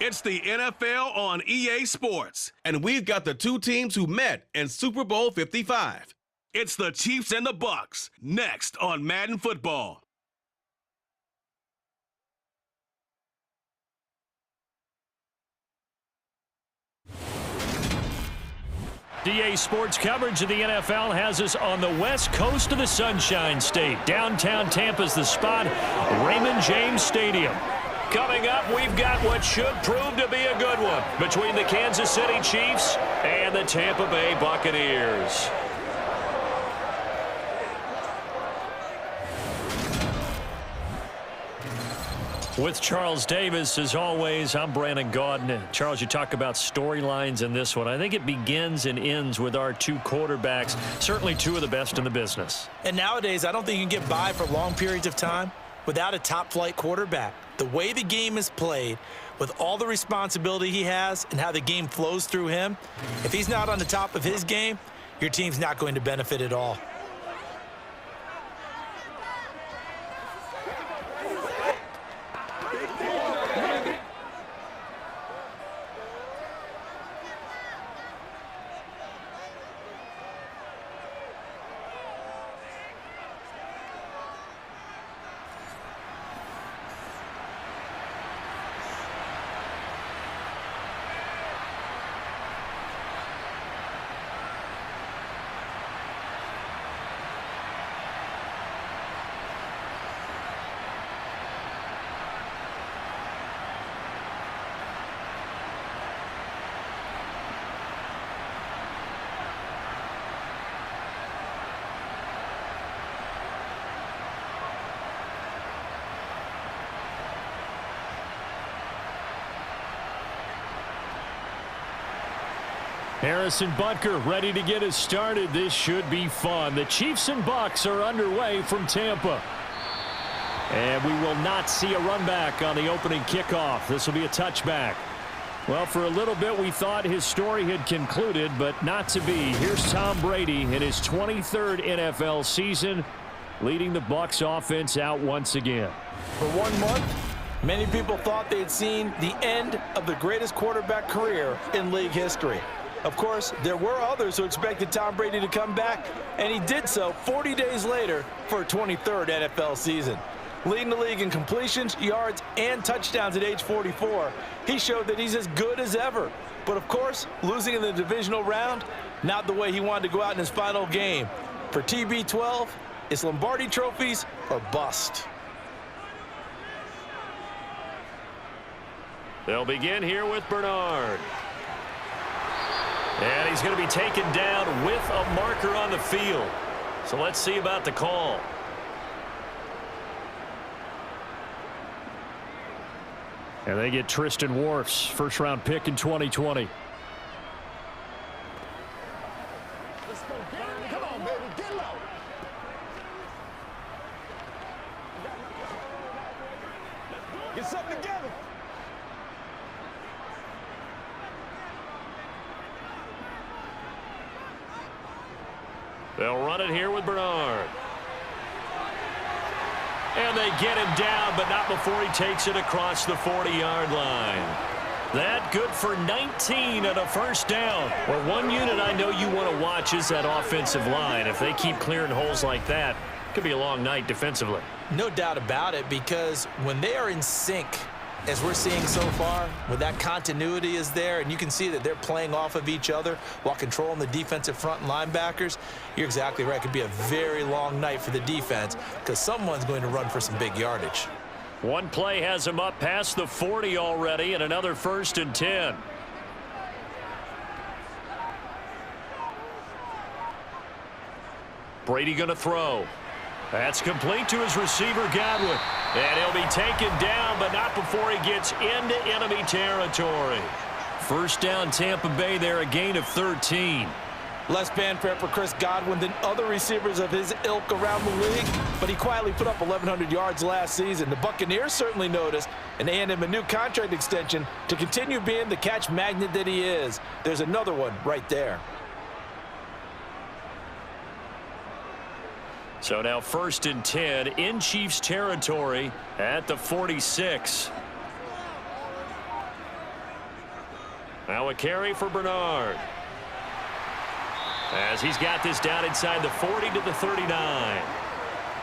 It's the NFL on EA Sports, and we've got the two teams who met in Super Bowl 55. It's the Chiefs and the Bucs, next on Madden Football. EA Sports coverage of the NFL has us on the west coast of the Sunshine State. Downtown Tampa's the spot, Raymond James Stadium. Coming up, we've got what should prove to be a good one between the Kansas City Chiefs and the Tampa Bay Buccaneers. With Charles Davis, as always, I'm Brandon Gaudin. Charles, you talk about storylines in this one. I think it begins and ends with our two quarterbacks, certainly two of the best in the business. And nowadays, I don't think you can get by for long periods of time without a top-flight quarterback. The way the game is played, with all the responsibility he has and how the game flows through him, if he's not on the top of his game, your team's not going to benefit at all. Harrison Butker ready to get us started. This should be fun. The Chiefs and Bucs are underway from Tampa. And we will not see a run back on the opening kickoff. This will be a touchback. Well, for a little bit we thought his story had concluded, but not to be. Here's Tom Brady in his 23rd NFL season, leading the Bucs offense out once again. For 1 month, many people thought they had seen the end of the greatest quarterback career in league history. Of course, there were others who expected Tom Brady to come back, and he did so 40 days later for a 23rd NFL season. Leading the league in completions, yards, and touchdowns at age 44, he showed that he's as good as ever. But of course, losing in the divisional round, not the way he wanted to go out in his final game. For TB12, it's Lombardi trophies or bust. They'll begin here with Bernard. And he's going to be taken down with a marker on the field. So let's see about the call. And they get Tristan Wirfs, first-round pick in 2020. Let's go. Come on, baby. Get low. Get something together. They'll run it here with Bernard. And they get him down, but not before he takes it across the 40-yard line. That good for 19 and a first down. Well, one unit I know you want to watch is that offensive line. If they keep clearing holes like that, it could be a long night defensively. No doubt about it, because when they are in sync, as we're seeing so far, when that continuity is there and you can see that they're playing off of each other while controlling the defensive front and linebackers, you're exactly right. It could be a very long night for the defense because someone's going to run for some big yardage. One play has him up past the 40 already, and another 1st and 10. Brady going to throw. That's complete to his receiver, Godwin. And he'll be taken down, but not before he gets into enemy territory. First down, Tampa Bay there, a gain of 13. Less fanfare for Chris Godwin than other receivers of his ilk around the league, but he quietly put up 1,100 yards last season. The Buccaneers certainly noticed, and they handed him a new contract extension to continue being the catch magnet that he is. There's another one right there. So now 1st and 10 in Chiefs territory at the 46. Now a carry for Bernard. As he's got this down inside the 40 to the 39.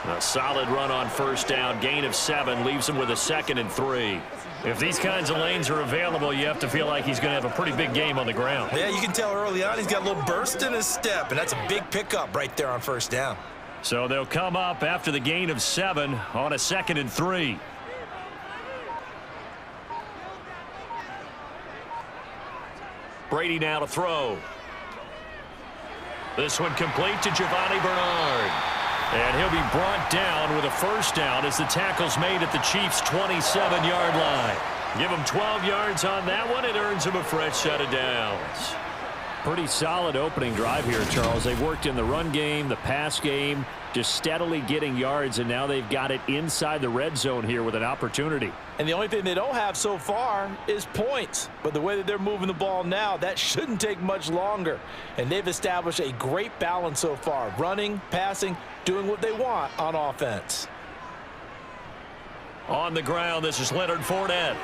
A solid run on first down. Gain of 7 leaves him with a 2nd and 3. If these kinds of lanes are available, you have to feel like he's going to have a pretty big game on the ground. Yeah, you can tell early on he's got a little burst in his step, and that's a big pickup right there on first down. So they'll come up after the gain of 7 on a 2nd and 3. Brady now to throw. This one complete to Giovanni Bernard. And he'll be brought down with a first down as the tackle's made at the Chiefs' 27-yard line. Give him 12 yards on that one. It earns him a fresh set of downs. Pretty solid opening drive here, Charles. They've worked in the run game, the pass game, just steadily getting yards, and now they've got it inside the red zone here with an opportunity. And the only thing they don't have so far is points. But the way that they're moving the ball now, that shouldn't take much longer. And they've established a great balance so far. Running, passing, doing what they want on offense. On the ground, this is Leonard Fournette.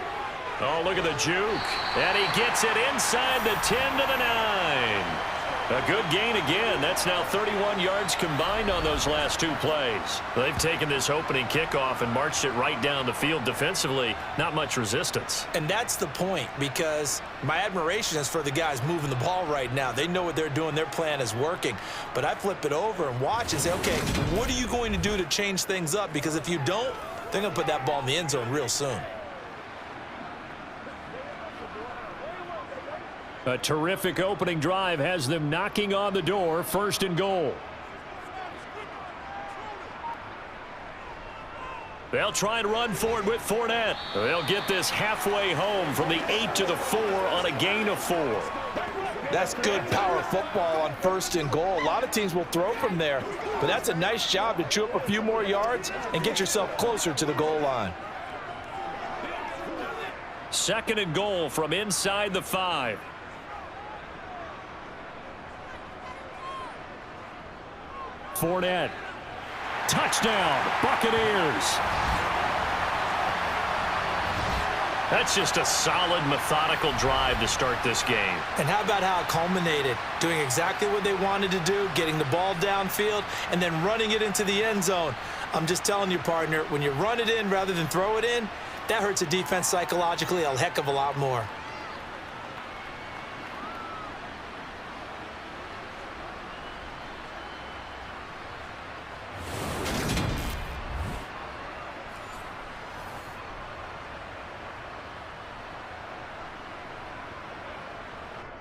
Oh, look at the juke. And he gets it inside the 10 to the 9. A good gain again. That's now 31 yards combined on those last 2 plays. They've taken this opening kickoff and marched it right down the field defensively. Not much resistance. And that's the point, because my admiration is for the guys moving the ball right now. They know what they're doing. Their plan is working. But I flip it over and watch and say, okay, what are you going to do to change things up? Because if you don't, they're going to put that ball in the end zone real soon. A terrific opening drive has them knocking on the door. 1st and goal. They'll try and run for it with Fournette. They'll get this halfway home from the 8 to the 4 on a gain of 4. That's good power football on 1st and goal. A lot of teams will throw from there, but that's a nice job to chew up a few more yards and get yourself closer to the goal line. 2nd and goal from inside the 5. Fournette. Touchdown, Buccaneers. That's just a solid, methodical drive to start this game. And how about how it culminated? Doing exactly what they wanted to do, getting the ball downfield, and then running it into the end zone. I'm just telling you, partner, when you run it in rather than throw it in, that hurts a defense psychologically a heck of a lot more.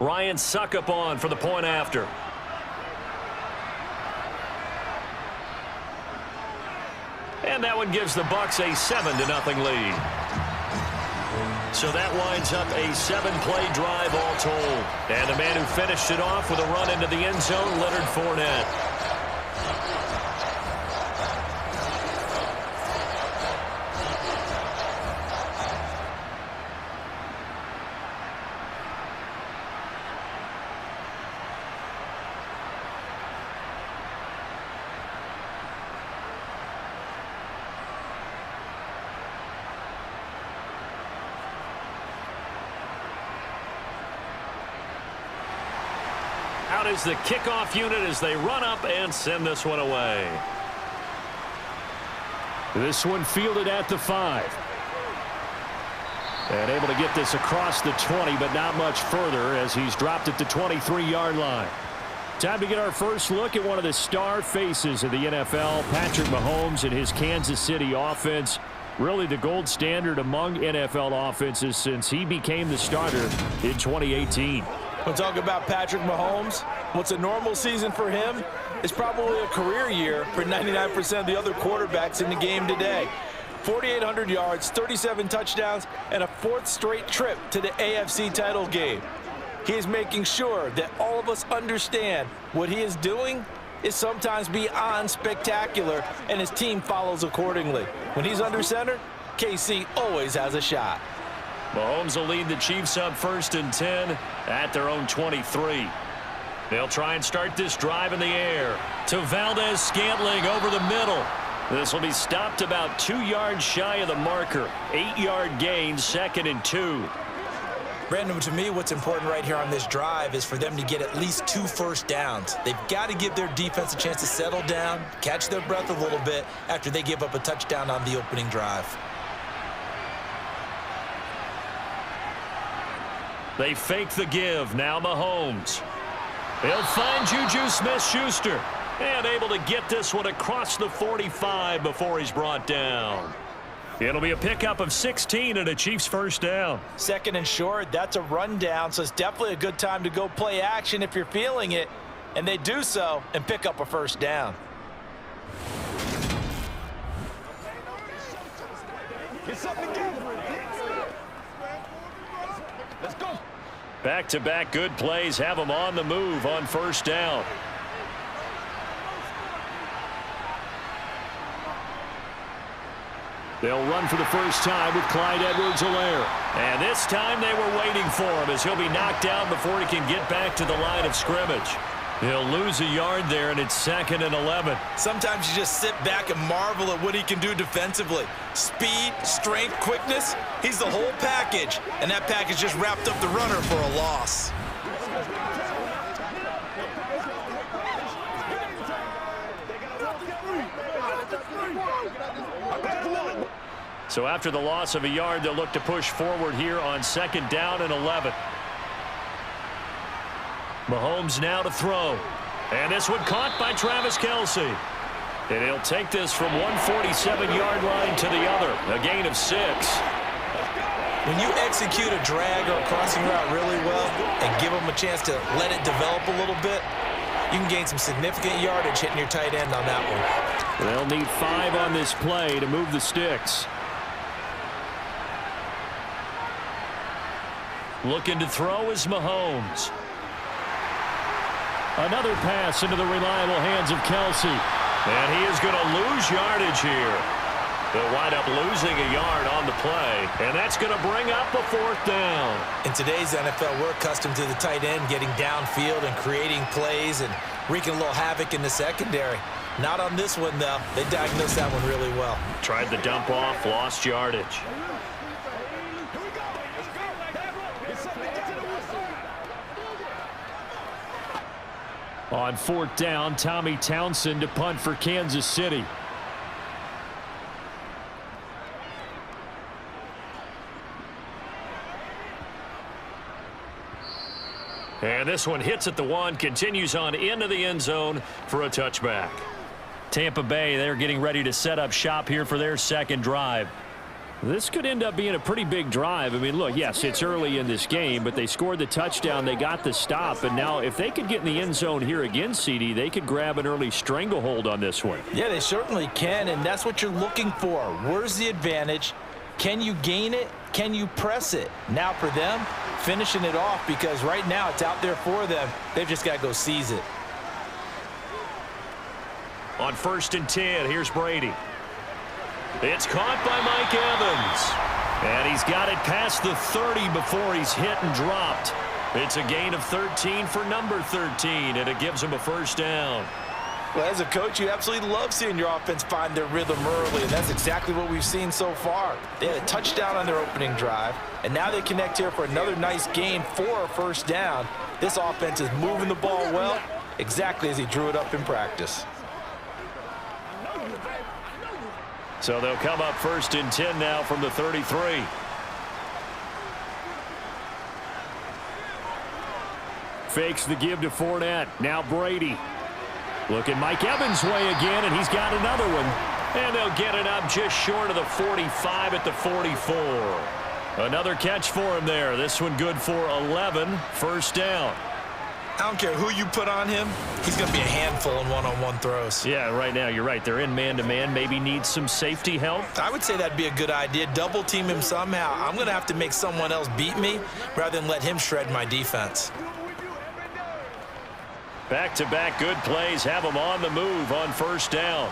Ryan Suckup on for the point after. And that one gives the Bucs a 7-0 lead. So that winds up a 7-play drive all told. And the man who finished it off with a run into the end zone, Leonard Fournette. Out is the kickoff unit as they run up and send this one away. This one fielded at the 5. And able to get this across the 20, but not much further as he's dropped at the 23-yard line. Time to get our first look at one of the star faces of the NFL, Patrick Mahomes and his Kansas City offense. Really the gold standard among NFL offenses since he became the starter in 2018. We'll talk about Patrick Mahomes. What's a normal season for him is probably a career year for 99% of the other quarterbacks in the game today. 4,800 yards, 37 touchdowns, and a 4th straight trip to the AFC title game. He is making sure that all of us understand what he is doing is sometimes beyond spectacular, and his team follows accordingly. When he's under center, KC always has a shot. Mahomes will lead the Chiefs up 1st and 10 at their own 23. They'll try and start this drive in the air to Valdez-Scantling over the middle. This will be stopped about 2 yards shy of the marker. 8-yard gain, 2nd and 2. Brandon, to me, what's important right here on this drive is for them to get at least 2 first downs. They've got to give their defense a chance to settle down, catch their breath a little bit after they give up a touchdown on the opening drive. They fake the give. Now Mahomes. He'll find Juju Smith-Schuster. And able to get this one across the 45 before he's brought down. It'll be a pickup of 16 and a Chiefs first down. 2nd and short, that's a rundown, so it's definitely a good time to go play action if you're feeling it. And they do so and pick up a first down. Let's go. Back-to-back good plays have them on the move on first down. They'll run for the first time with Clyde Edwards-Helaire. And this time they were waiting for him as he'll be knocked down before he can get back to the line of scrimmage. He'll lose a yard there, and it's 2nd and 11. Sometimes you just sit back and marvel at what he can do defensively. Speed, strength, quickness, he's the whole package. And that package just wrapped up the runner for a loss. So after the loss of a yard, they'll look to push forward here on 2nd down and 11. Mahomes now to throw. And this one caught by Travis Kelce. And he'll take this from 147-yard line to the other. A gain of 6. When you execute a drag or a crossing route really well and give them a chance to let it develop a little bit, you can gain some significant yardage hitting your tight end on that one. They'll need 5 on this play to move the sticks. Looking to throw is Mahomes. Another pass into the reliable hands of Kelce. And he is going to lose yardage here. They'll wind up losing a yard on the play. And that's going to bring up a 4th down. In today's NFL, we're accustomed to the tight end getting downfield and creating plays and wreaking a little havoc in the secondary. Not on this one, though. They diagnosed that one really well. Tried the dump off, lost yardage. On 4th down, Tommy Townsend to punt for Kansas City. And this one hits at the 1, continues on into the end zone for a touchback. Tampa Bay, they're getting ready to set up shop here for their 2nd drive. This could end up being a pretty big drive. I mean, look, yes, it's early in this game, but they scored the touchdown, they got the stop, and now if they could get in the end zone here again, CD, they could grab an early stranglehold on this one. Yeah, they certainly can, and that's what you're looking for. Where's the advantage? Can you gain it? Can you press it? Now for them, finishing it off, because right now it's out there for them. They've just got to go seize it. On 1st and 10, here's Brady. It's caught by Mike Evans. And he's got it past the 30 before he's hit and dropped. It's a gain of 13 for number 13, and it gives him a first down. Well, as a coach, you absolutely love seeing your offense find their rhythm early, and that's exactly what we've seen so far. They had a touchdown on their opening drive, and now they connect here for another nice gain for a first down. This offense is moving the ball well, exactly as he drew it up in practice. So they'll come up 1st and 10 now from the 33. Fakes the give to Fournette. Now Brady. Looking Mike Evans' way again, and he's got another one. And they'll get it up just short of the 45 at the 44. Another catch for him there. This one good for 11. First down. I don't care who you put on him, he's going to be a handful in one-on-one throws. Yeah, right now, you're right. They're in man-to-man. Maybe needs some safety help. I would say that'd be a good idea. Double team him somehow. I'm going to have to make someone else beat me rather than let him shred my defense. Back-to-back good plays have them on the move on first down.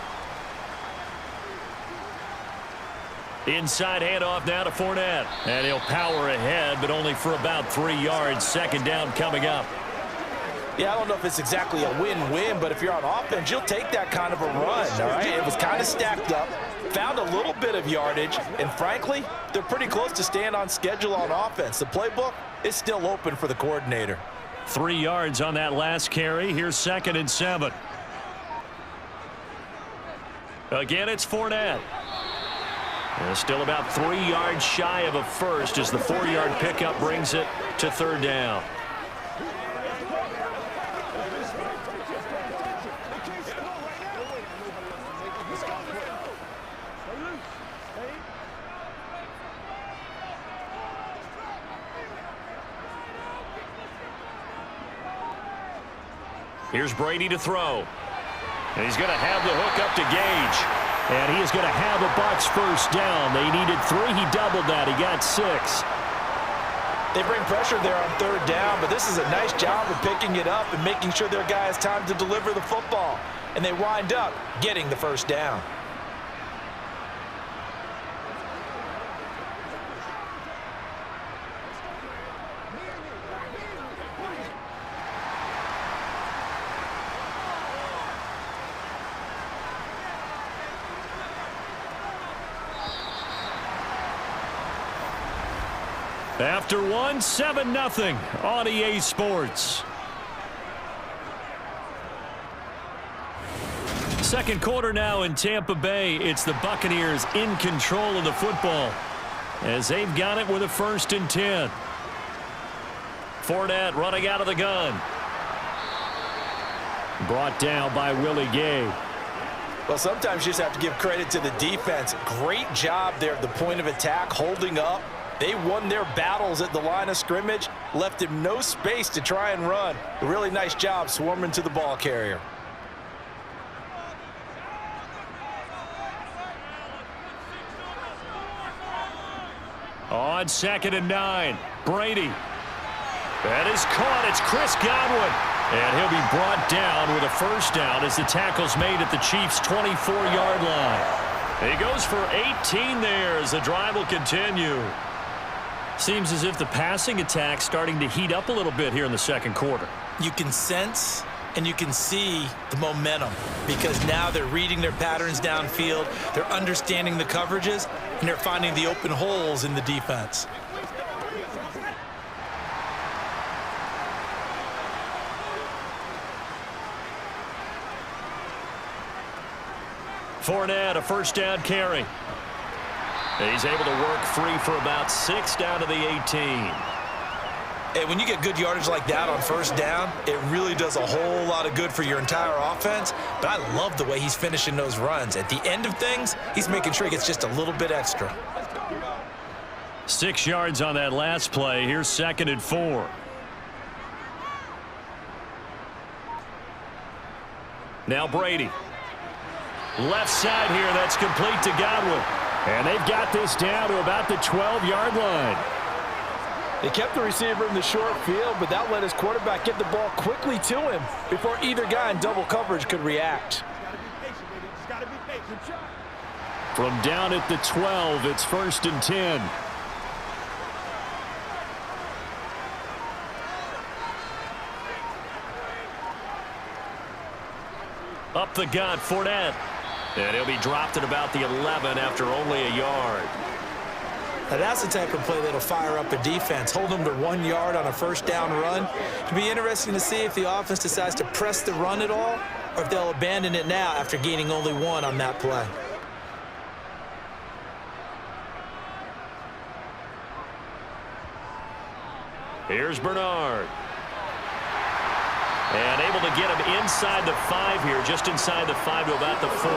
Inside handoff now to Fournette. And he'll power ahead, but only for about 3 yards. Second down coming up. Yeah, I don't know if it's exactly a win-win, but if you're on offense, you'll take that kind of a run, all right? It was kind of stacked up, found a little bit of yardage, and frankly, they're pretty close to staying on schedule on offense. The playbook, it's still open for the coordinator. 3 yards on that last carry. Here's 2nd and 7. Again, it's Fournette. And still about 3 yards shy of a first as the 4-yard pickup brings it to 3rd down. Here's Brady to throw. And he's going to have the hook up to Gage. And he is going to have a Bucs first down. They needed 3. He doubled that. He got 6. They bring pressure there on 3rd down, but this is a nice job of picking it up and making sure their guy has time to deliver the football. And they wind up getting the first down. After 1, 7-0 on EA Sports. Second quarter now in Tampa Bay. It's the Buccaneers in control of the football as they've got it with a 1st and 10. Fournette running out of the gun. Brought down by Willie Gay. Well, sometimes you just have to give credit to the defense. Great job there at the point of attack, holding up. They won their battles at the line of scrimmage, left him no space to try and run. A really nice job swarming to the ball carrier. On 2nd and 9, Brady. That is caught. It's Chris Godwin. And he'll be brought down with a first down as the tackle's made at the Chiefs' 24-yard line. He goes for 18 there as the drive will continue. Seems as if the passing attack's starting to heat up a little bit here in the second quarter. You can sense and you can see the momentum because now they're reading their patterns downfield, they're understanding the coverages, and they're finding the open holes in the defense. Fournette, a first down carry. He's able to work free for about 6 down to the 18. Hey, when you get good yardage like that on first down, it really does a whole lot of good for your entire offense. But I love the way he's finishing those runs. At the end of things, he's making sure he gets just a little bit extra. 6 yards on that last play. Here's 2nd and 4. Now Brady. Left side here, that's complete to Godwin. And they've got this down to about the 12-yard line. They kept the receiver in the short field, but that let his quarterback get the ball quickly to him before either guy in double coverage could react. From down at the 12, it's 1st and 10. Up the gut, Fournette. And he'll be dropped at about the 11 after only a yard. Now that's the type of play that'll fire up a defense. Hold them to 1 yard on a first down run. It'll be interesting to see if the offense decides to press the run at all or if they'll abandon it now after gaining only 1 on that play. Here's Bernard. And able to get him inside the 5 here, just inside the 5 to about the 4.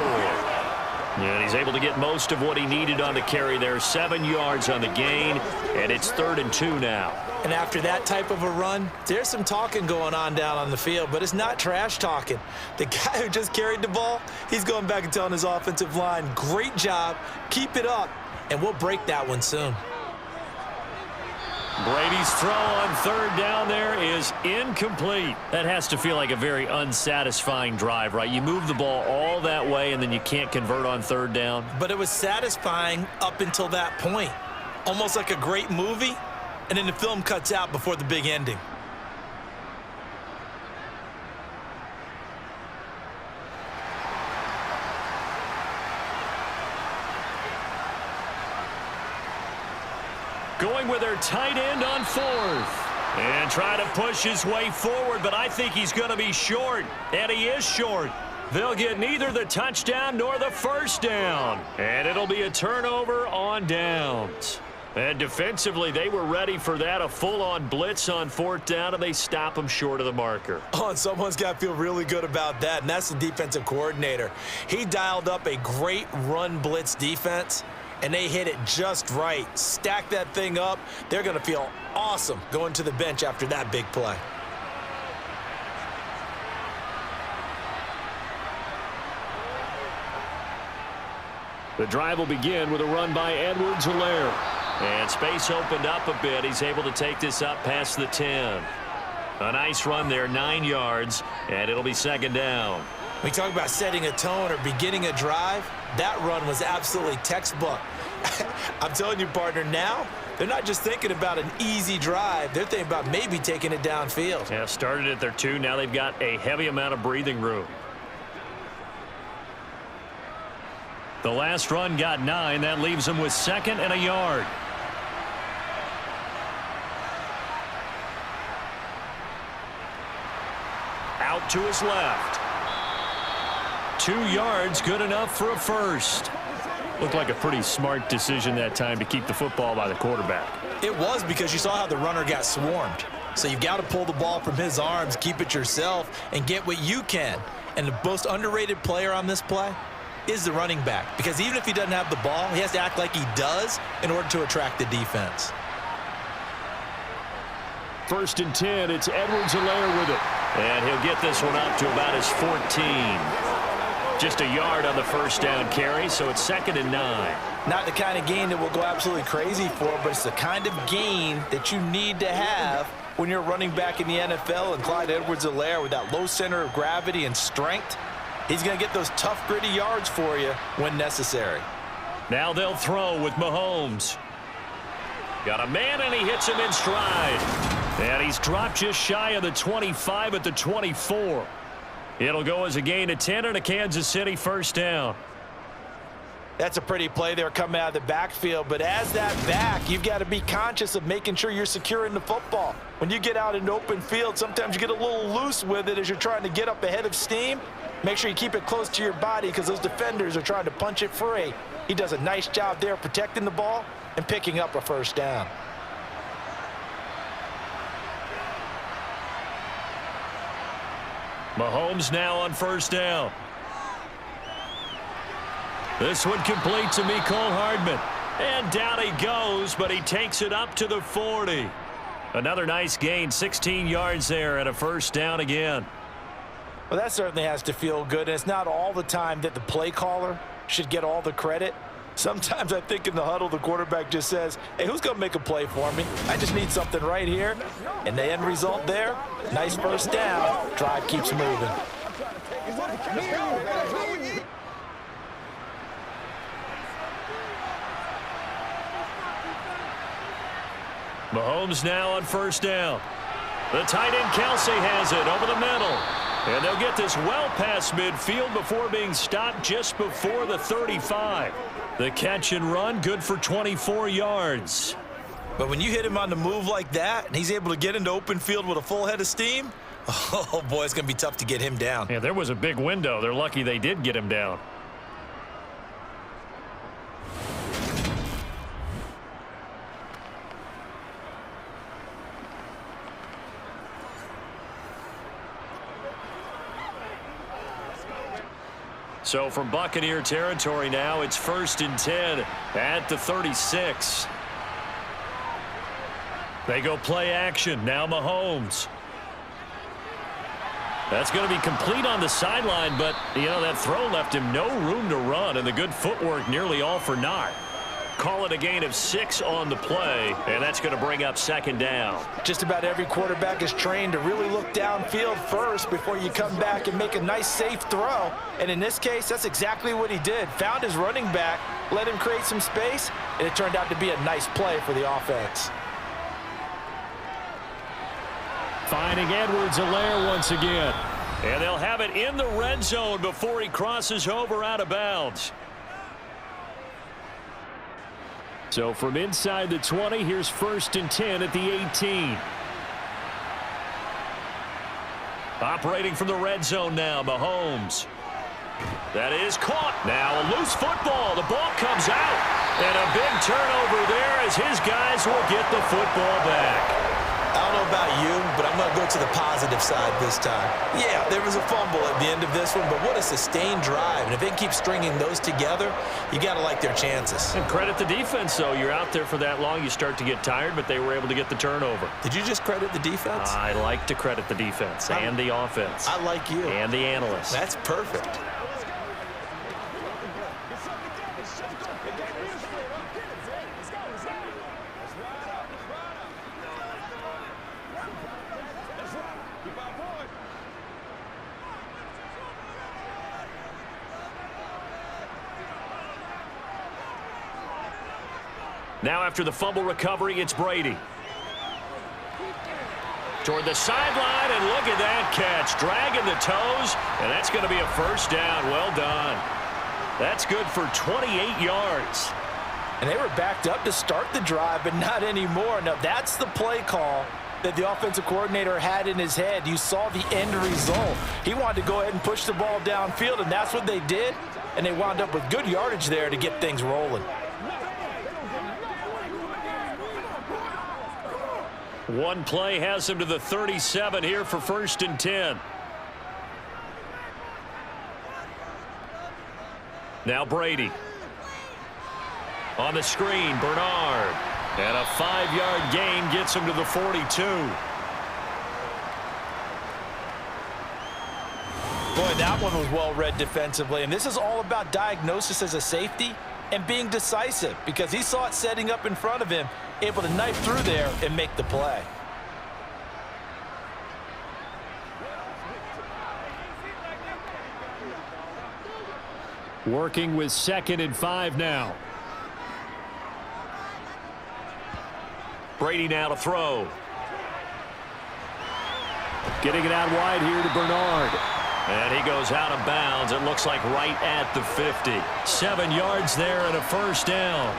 And he's able to get most of what he needed on the carry there. 7 yards on the gain, and it's 3rd and 2 now. And after that type of a run, there's some talking going on down on the field, but it's not trash talking. The guy who just carried the ball, he's going back and telling his offensive line, great job, keep it up, and we'll break that one soon. Brady's throw on 3rd down there is incomplete. That has to feel like a very unsatisfying drive, right? You move the ball all that way, and then you can't convert on 3rd down. But it was satisfying up until that point. Almost like a great movie, and then the film cuts out before the big ending. going with their tight end on 4th. And try to push his way forward, but I think he's going to be short. And he is short. They'll get neither the touchdown nor the first down. And it'll be a turnover on downs. And defensively, they were ready for that, a full-on blitz on 4th down, and they stop him short of the marker. Oh, and someone's got to feel really good about that, and that's the defensive coordinator. He dialed up a great run blitz defense, and they hit it just right. Stack that thing up. They're going to feel awesome going to the bench after that big play. The drive will begin with a run by Edwards-Helaire. And space opened up a bit. He's able to take this up past the 10. A nice run there, 9 yards, and it'll be 2nd down. We talk about setting a tone or beginning a drive. That run was absolutely textbook. I'm telling you, partner, now they're not just thinking about an easy drive. They're thinking about maybe taking it downfield. Yeah, started at their 2. Now they've got a heavy amount of breathing room. The last run got 9. That leaves them with 2nd and a yard. Out to his left. 2 yards, good enough for a first. Looked like a pretty smart decision that time to keep the football by the quarterback. It was, because you saw how the runner got swarmed. So you've got to pull the ball from his arms, keep it yourself, and get what you can. And the most underrated player on this play is the running back, because even if he doesn't have the ball, he has to act like he does in order to attract the defense. 1st and 10, it's Edwards-Helaire with it. And he'll get this one up to about his 14. Just a yard on the first down carry, so it's 2nd and 9. Not the kind of gain that we'll go absolutely crazy for, but it's the kind of gain that you need to have when you're running back in the NFL. And Clyde Edwards-Helaire, with that low center of gravity and strength, he's going to get those tough, gritty yards for you when necessary. Now they'll throw with Mahomes. Got a man, and he hits him in stride. And he's dropped just shy of the 25 at the 24. It'll go as a gain of 10 and a Kansas City first down. That's a pretty play there coming out of the backfield, but as that back, you've got to be conscious of making sure you're securing the football. When you get out in open field, sometimes you get a little loose with it as you're trying to get up ahead of steam. Make sure you keep it close to your body, because those defenders are trying to punch it free. He does a nice job there protecting the ball and picking up a first down. Mahomes now on first down. This one complete to Mecole Hardman. And down he goes, but he takes it up to the 40. Another nice gain, 16 yards there, and a first down again. Well, that certainly has to feel good. And it's not all the time that the play caller should get all the credit. Sometimes I think in the huddle, the quarterback just says, hey, who's going to make a play for me? I just need something right here. And the end result there, nice first down. Drive keeps moving. Mahomes now on first down. The tight end Kelsey has it over the middle. And they'll get this well past midfield before being stopped just before the 35. The catch and run, good for 24 yards. But when you hit him on the move like that, and he's able to get into open field with a full head of steam, oh, boy, it's going to be tough to get him down. Yeah, there was a big window. They're lucky they did get him down. So from Buccaneer territory now, it's 1st and 10 at the 36. They go play action. Now Mahomes. That's going to be complete on the sideline, but, you know, that throw left him no room to run, and the good footwork nearly all for naught. Call it a gain of 6 on the play, and that's going to bring up 2nd down. Just about every quarterback is trained to really look downfield first before you come back and make a nice, safe throw. And in this case, that's exactly what he did. Found his running back, let him create some space, and it turned out to be a nice play for the offense. Finding Edwards-Helaire once again. And they'll have it in the red zone before he crosses over out of bounds. So from inside the 20, here's 1st and 10 at the 18. Operating from the red zone now, Mahomes. That is caught. Now a loose football. The ball comes out. And a big turnover there as his guys will get the football back. I don't know about you, but I'm going to go to the positive side this time. Yeah, there was a fumble at the end of this one, but what a sustained drive. And if they keep stringing those together, you got to like their chances. And credit the defense, though. You're out there for that long, you start to get tired, but they were able to get the turnover. Did you just credit the defense? I like to credit the defense and the offense. I like you. And the analysts. That's perfect. Now after the fumble recovery, it's Brady. Toward the sideline, and look at that catch. Dragging the toes, and that's going to be a first down. Well done. That's good for 28 yards. And they were backed up to start the drive, but not anymore. Now, that's the play call that the offensive coordinator had in his head. You saw the end result. He wanted to go ahead and push the ball downfield, and that's what they did. And they wound up with good yardage there to get things rolling. One play has him to the 37 here for 1st and 10. Now Brady. On the screen, Bernard. And a 5-yard gain gets him to the 42. Boy, that one was well read defensively. And this is all about diagnosis as a safety and being decisive, because he saw it setting up in front of him, able to knife through there and make the play. Working with 2nd and 5 now. Brady now to throw. Getting it out wide here to Bernard. And he goes out of bounds. It looks like right at the 50. 7 yards there and a first down.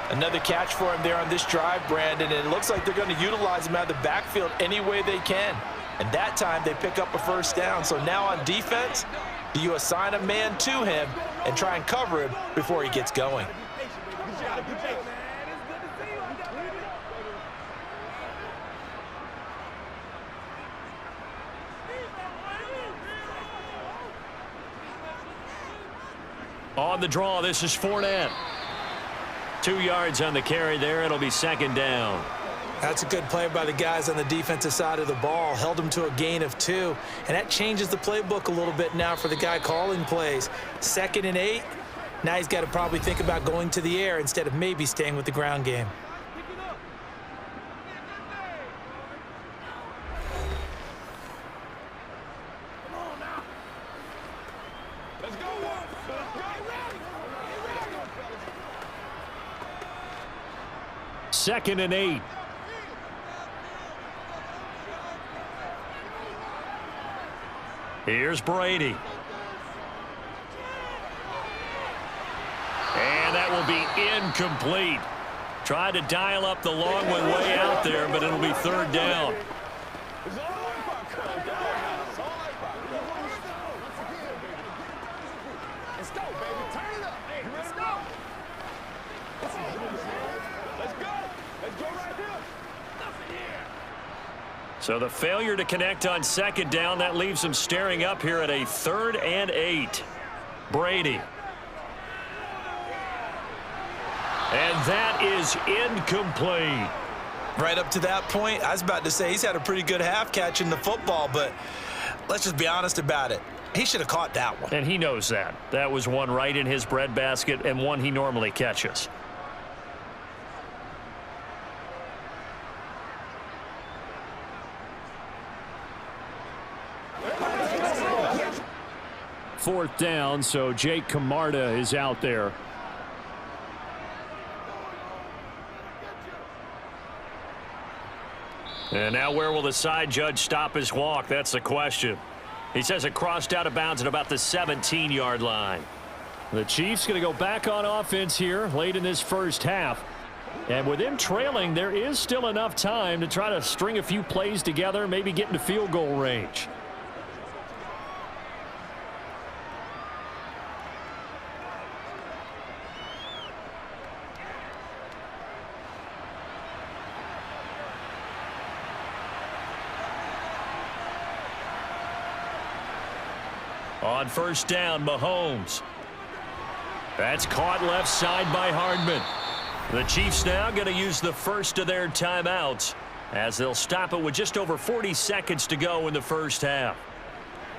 Another catch for him there on this drive, Brandon. And it looks like they're going to utilize him out of the backfield any way they can. And that time they pick up a first down. So now on defense, do you assign a man to him and try and cover him before he gets going? On the draw, this is Fournette. 2 yards on the carry there. It'll be 2nd down. That's a good play by the guys on the defensive side of the ball. Held them to a gain of 2. And that changes the playbook a little bit now for the guy calling plays. 2nd and 8. Now he's got to probably think about going to the air instead of maybe staying with the ground game. Second and 8. Here's Brady. And that will be incomplete. Tried to dial up the long one way out there, but it'll be 3rd down. Let's go, baby. Turn it up. Hey, let's go. Let's go. Let's go right here. So the failure to connect on 2nd down, that leaves them staring up here at a 3rd and 8. Brady. And that is incomplete. Right up to that point, I was about to say he's had a pretty good half catching the football, but let's just be honest about it. He should have caught that one. And he knows that. That was one right in his breadbasket and one he normally catches. Fourth down, so Jake Camarda is out there. And now where will the side judge stop his walk? That's the question. He says it crossed out of bounds at about the 17-yard line. The Chiefs going to go back on offense here late in this first half. And with them trailing, there is still enough time to try to string a few plays together, maybe get into field goal range. On first down, Mahomes. That's caught left side by Hardman. The Chiefs now going to use the first of their timeouts as they'll stop it with just over 40 seconds to go in the first half.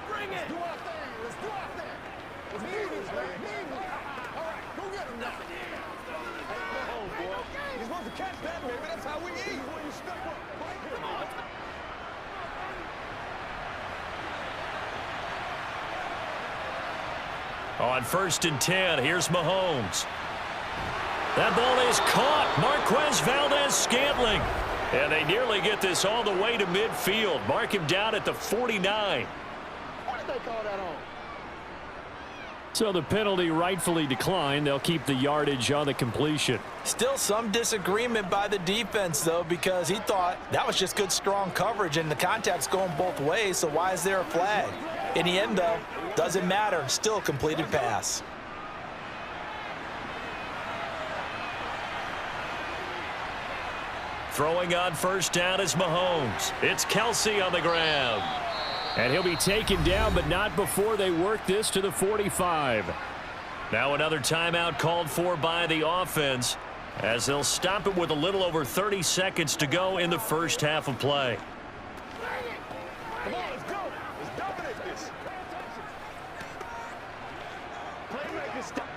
Bring it. Let's do our thing. Let's do our thing. Let's need this, man. Need this. All right, go get him now. Hey, go home, boy. You're supposed to catch that, baby. That's how we eat. When you step up. Come on. On first and 10, here's Mahomes. That ball is caught. Marquez Valdez-Scantling. And they nearly get this all the way to midfield. Mark him down at the 49. Why did they call that on? So the penalty rightfully declined. They'll keep the yardage on the completion. Still some disagreement by the defense, though, because he thought that was just good, strong coverage, and the contact's going both ways, so why is there a flag? In the end, though, doesn't matter. Still a completed pass. Throwing on first down is Mahomes. It's Kelsey on the ground. And he'll be taken down, but not before they work this to the 45. Now another timeout called for by the offense as they'll stop it with a little over 30 seconds to go in the first half of play. Come on, let's go. Let's dominate this. Playmakers stop.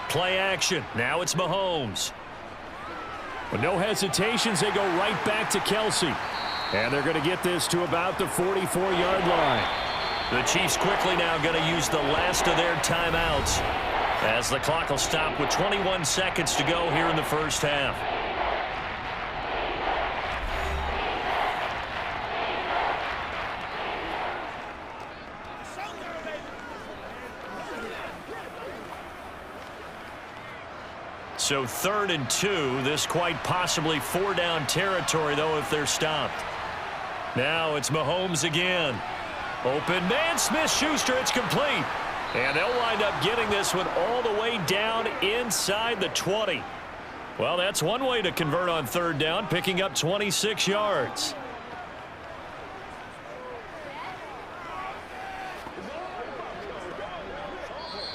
Play action. Now it's Mahomes. With no hesitations, they go right back to Kelsey. And they're going to get this to about the 44-yard line. The Chiefs quickly now going to use the last of their timeouts as the clock will stop with 21 seconds to go here in the first half. So 3rd and 2. This quite possibly 4-down territory, though, if they're stopped. Now it's Mahomes again. Open man, Smith-Schuster. It's complete. And they'll wind up getting this one all the way down inside the 20. Well, that's one way to convert on 3rd down, picking up 26 yards.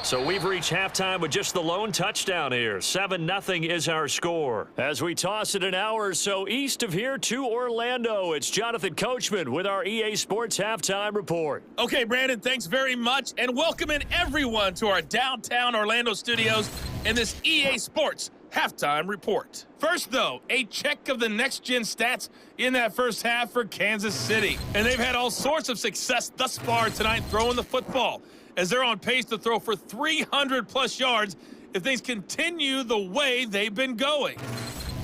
So we've reached halftime with just the lone touchdown here. 7-0 is our score. As we toss it an hour or so east of here to Orlando, it's Jonathan Coachman with our EA Sports Halftime Report. Okay, Brandon, thanks very much, and welcoming everyone to our downtown Orlando studios in this EA Sports Halftime Report. First, though, a check of the next-gen stats in that first half for Kansas City. And they've had all sorts of success thus far tonight throwing the football, as they're on pace to throw for 300-plus yards if things continue the way they've been going.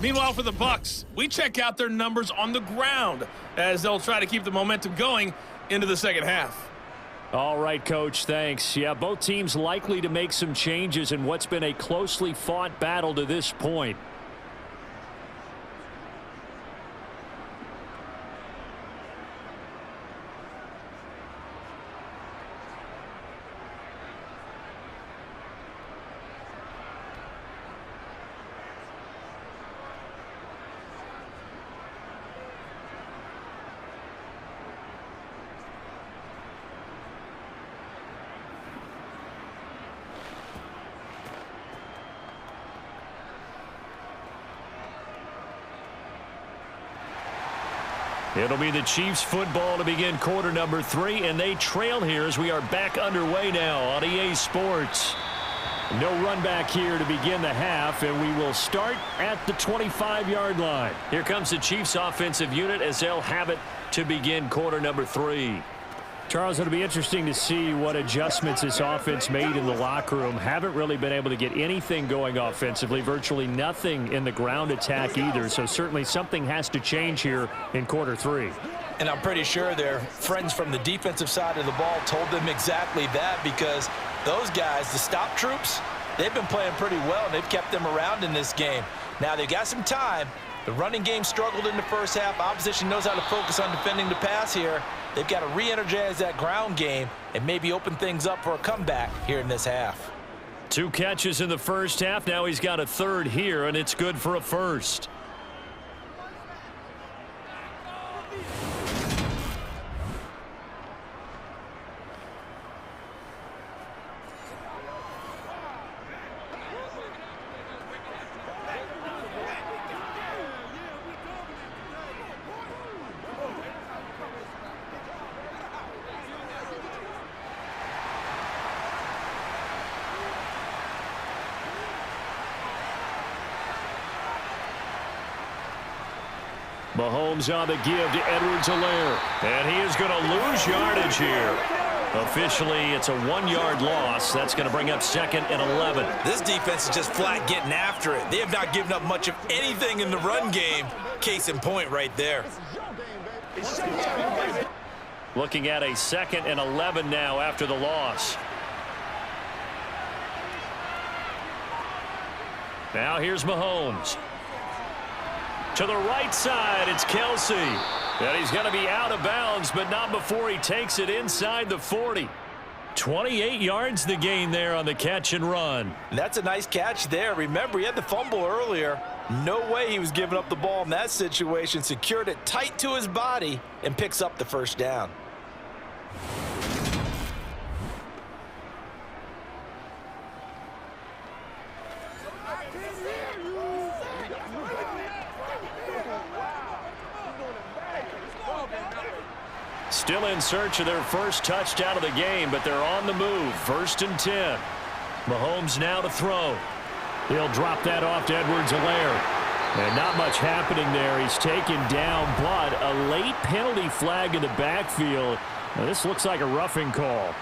Meanwhile, for the Bucs, we check out their numbers on the ground as they'll try to keep the momentum going into the second half. All right, Coach, thanks. Yeah, both teams likely to make some changes in what's been a closely fought battle to this point. It'll be the Chiefs football to begin quarter number 3, and they trail here as we are back underway now on EA Sports. No run back here to begin the half, and we will start at the 25-yard line. Here comes the Chiefs offensive unit as they'll have it to begin quarter number 3. Charles, it'll be interesting to see what adjustments this offense made in the locker room. Haven't really been able to get anything going offensively, virtually nothing in the ground attack either. So certainly something has to change here in quarter 3. And I'm pretty sure their friends from the defensive side of the ball told them exactly that, because those guys, the stop troops, they've been playing pretty well, and they've kept them around in this game. Now, they've got some time. The running game struggled in the first half. Opposition knows how to focus on defending the pass here. They've got to re-energize that ground game and maybe open things up for a comeback here in this half. 2 catches in the first half. Now he's got a third here, and it's good for a first. Mahomes on the give to Edwards-Helaire. And he is going to lose yardage here. Officially, it's a 1-yard loss. That's going to bring up 2nd and 11. This defense is just flat getting after it. They have not given up much of anything in the run game. Case in point right there. Looking at a 2nd and 11 now after the loss. Now here's Mahomes. To the right side, it's Kelsey. And he's going to be out of bounds, but not before he takes it inside the 40. 28 yards the gain there on the catch and run. That's a nice catch there. Remember, he had the fumble earlier. No way he was giving up the ball in that situation. Secured it tight to his body and picks up the first down. Still in search of their first touchdown of the game, but they're on the move. 1st and 10. Mahomes now to throw. He'll drop that off to Edwards-Helaire. And not much happening there. He's taken down, but a late penalty flag in the backfield. Now, this looks like a roughing call.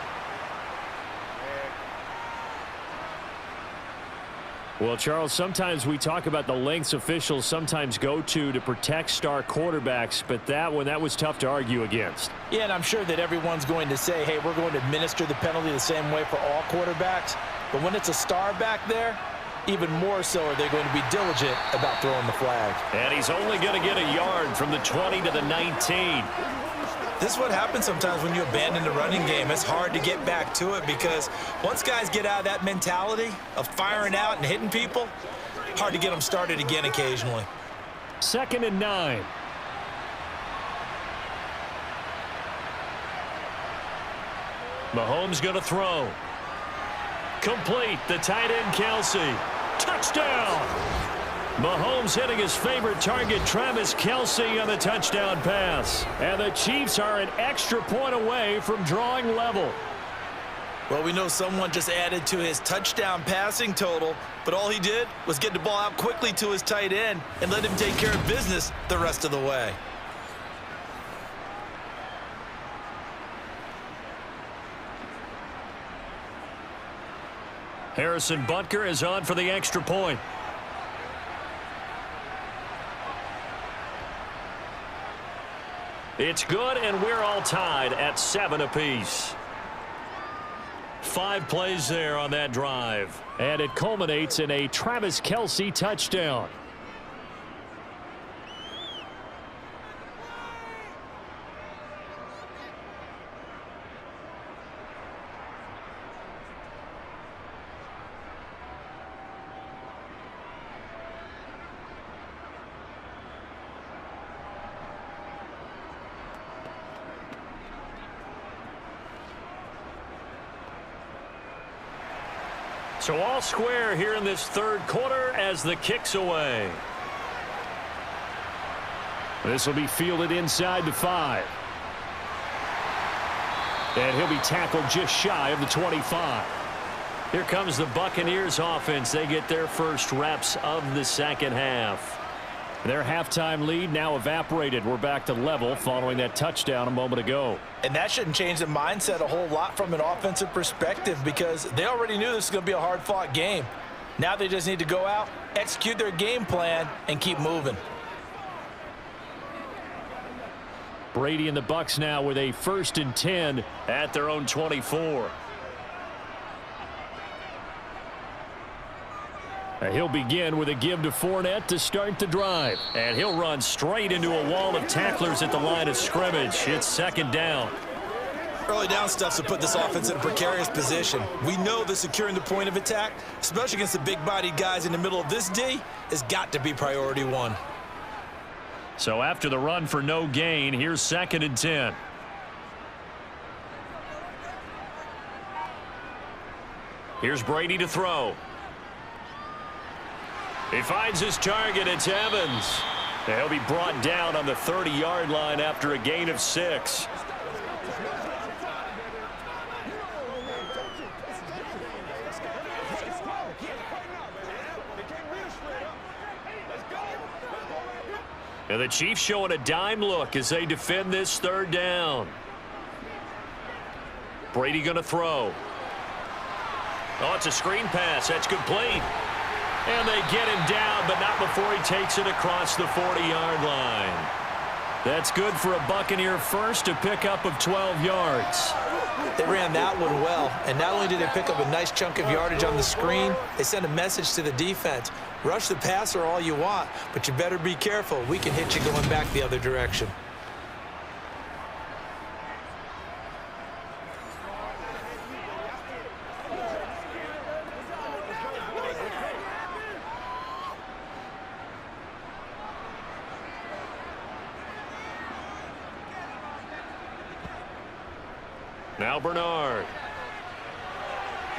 Well, Charles, sometimes we talk about the lengths officials sometimes go to protect star quarterbacks, but that was tough to argue against. Yeah, and I'm sure that everyone's going to say, hey, we're going to administer the penalty the same way for all quarterbacks. But when it's a star back there, even more so are they going to be diligent about throwing the flag. And he's only going to get a yard from the 20 to the 19. This is what happens sometimes when you abandon the running game. It's hard to get back to it because once guys get out of that mentality of firing out and hitting people, hard to get them started again occasionally. 2nd and 9. Mahomes going to throw. Complete. The tight end, Kelsey. Touchdown! Mahomes hitting his favorite target, Travis Kelsey, on the touchdown pass. And the Chiefs are an extra point away from drawing level. Well, we know someone just added to his touchdown passing total, but all he did was get the ball out quickly to his tight end and let him take care of business the rest of the way. Harrison Butker is on for the extra point. It's good, and we're all tied at 7 apiece. 5 plays there on that drive, and it culminates in a Travis Kelsey touchdown. So all square here in this third quarter as the kick's away. This will be fielded inside the 5. And he'll be tackled just shy of the 25. Here comes the Buccaneers offense. They get their first reps of the second half. Their halftime lead now evaporated. We're back to level following that touchdown a moment ago. And that shouldn't change the mindset a whole lot from an offensive perspective because they already knew this was going to be a hard-fought game. Now they just need to go out, execute their game plan, and keep moving. Brady and the Bucs now with a 1st and 10 at their own 24. He'll begin with a give to Fournette to start the drive. And he'll run straight into a wall of tacklers at the line of scrimmage. It's 2nd down. Early down stuffs to put this offense in a precarious position. We know that securing the point of attack, especially against the big-bodied guys in the middle of this D, has got to be priority 1. So after the run for no gain, here's 2nd and 10. Here's Brady to throw. He finds his target. It's Evans. He'll be brought down on the 30-yard line after a gain of 6. And the Chiefs showing a dime look as they defend this 3rd down. Brady going to throw. Oh, it's a screen pass. That's complete. And they get him down, but not before he takes it across the 40-yard line. That's good for a Buccaneer first, a pickup of 12 yards. They ran that one well, and not only did they pick up a nice chunk of yardage on the screen, they sent a message to the defense. Rush the passer all you want, but you better be careful. We can hit you going back the other direction. Now Bernard.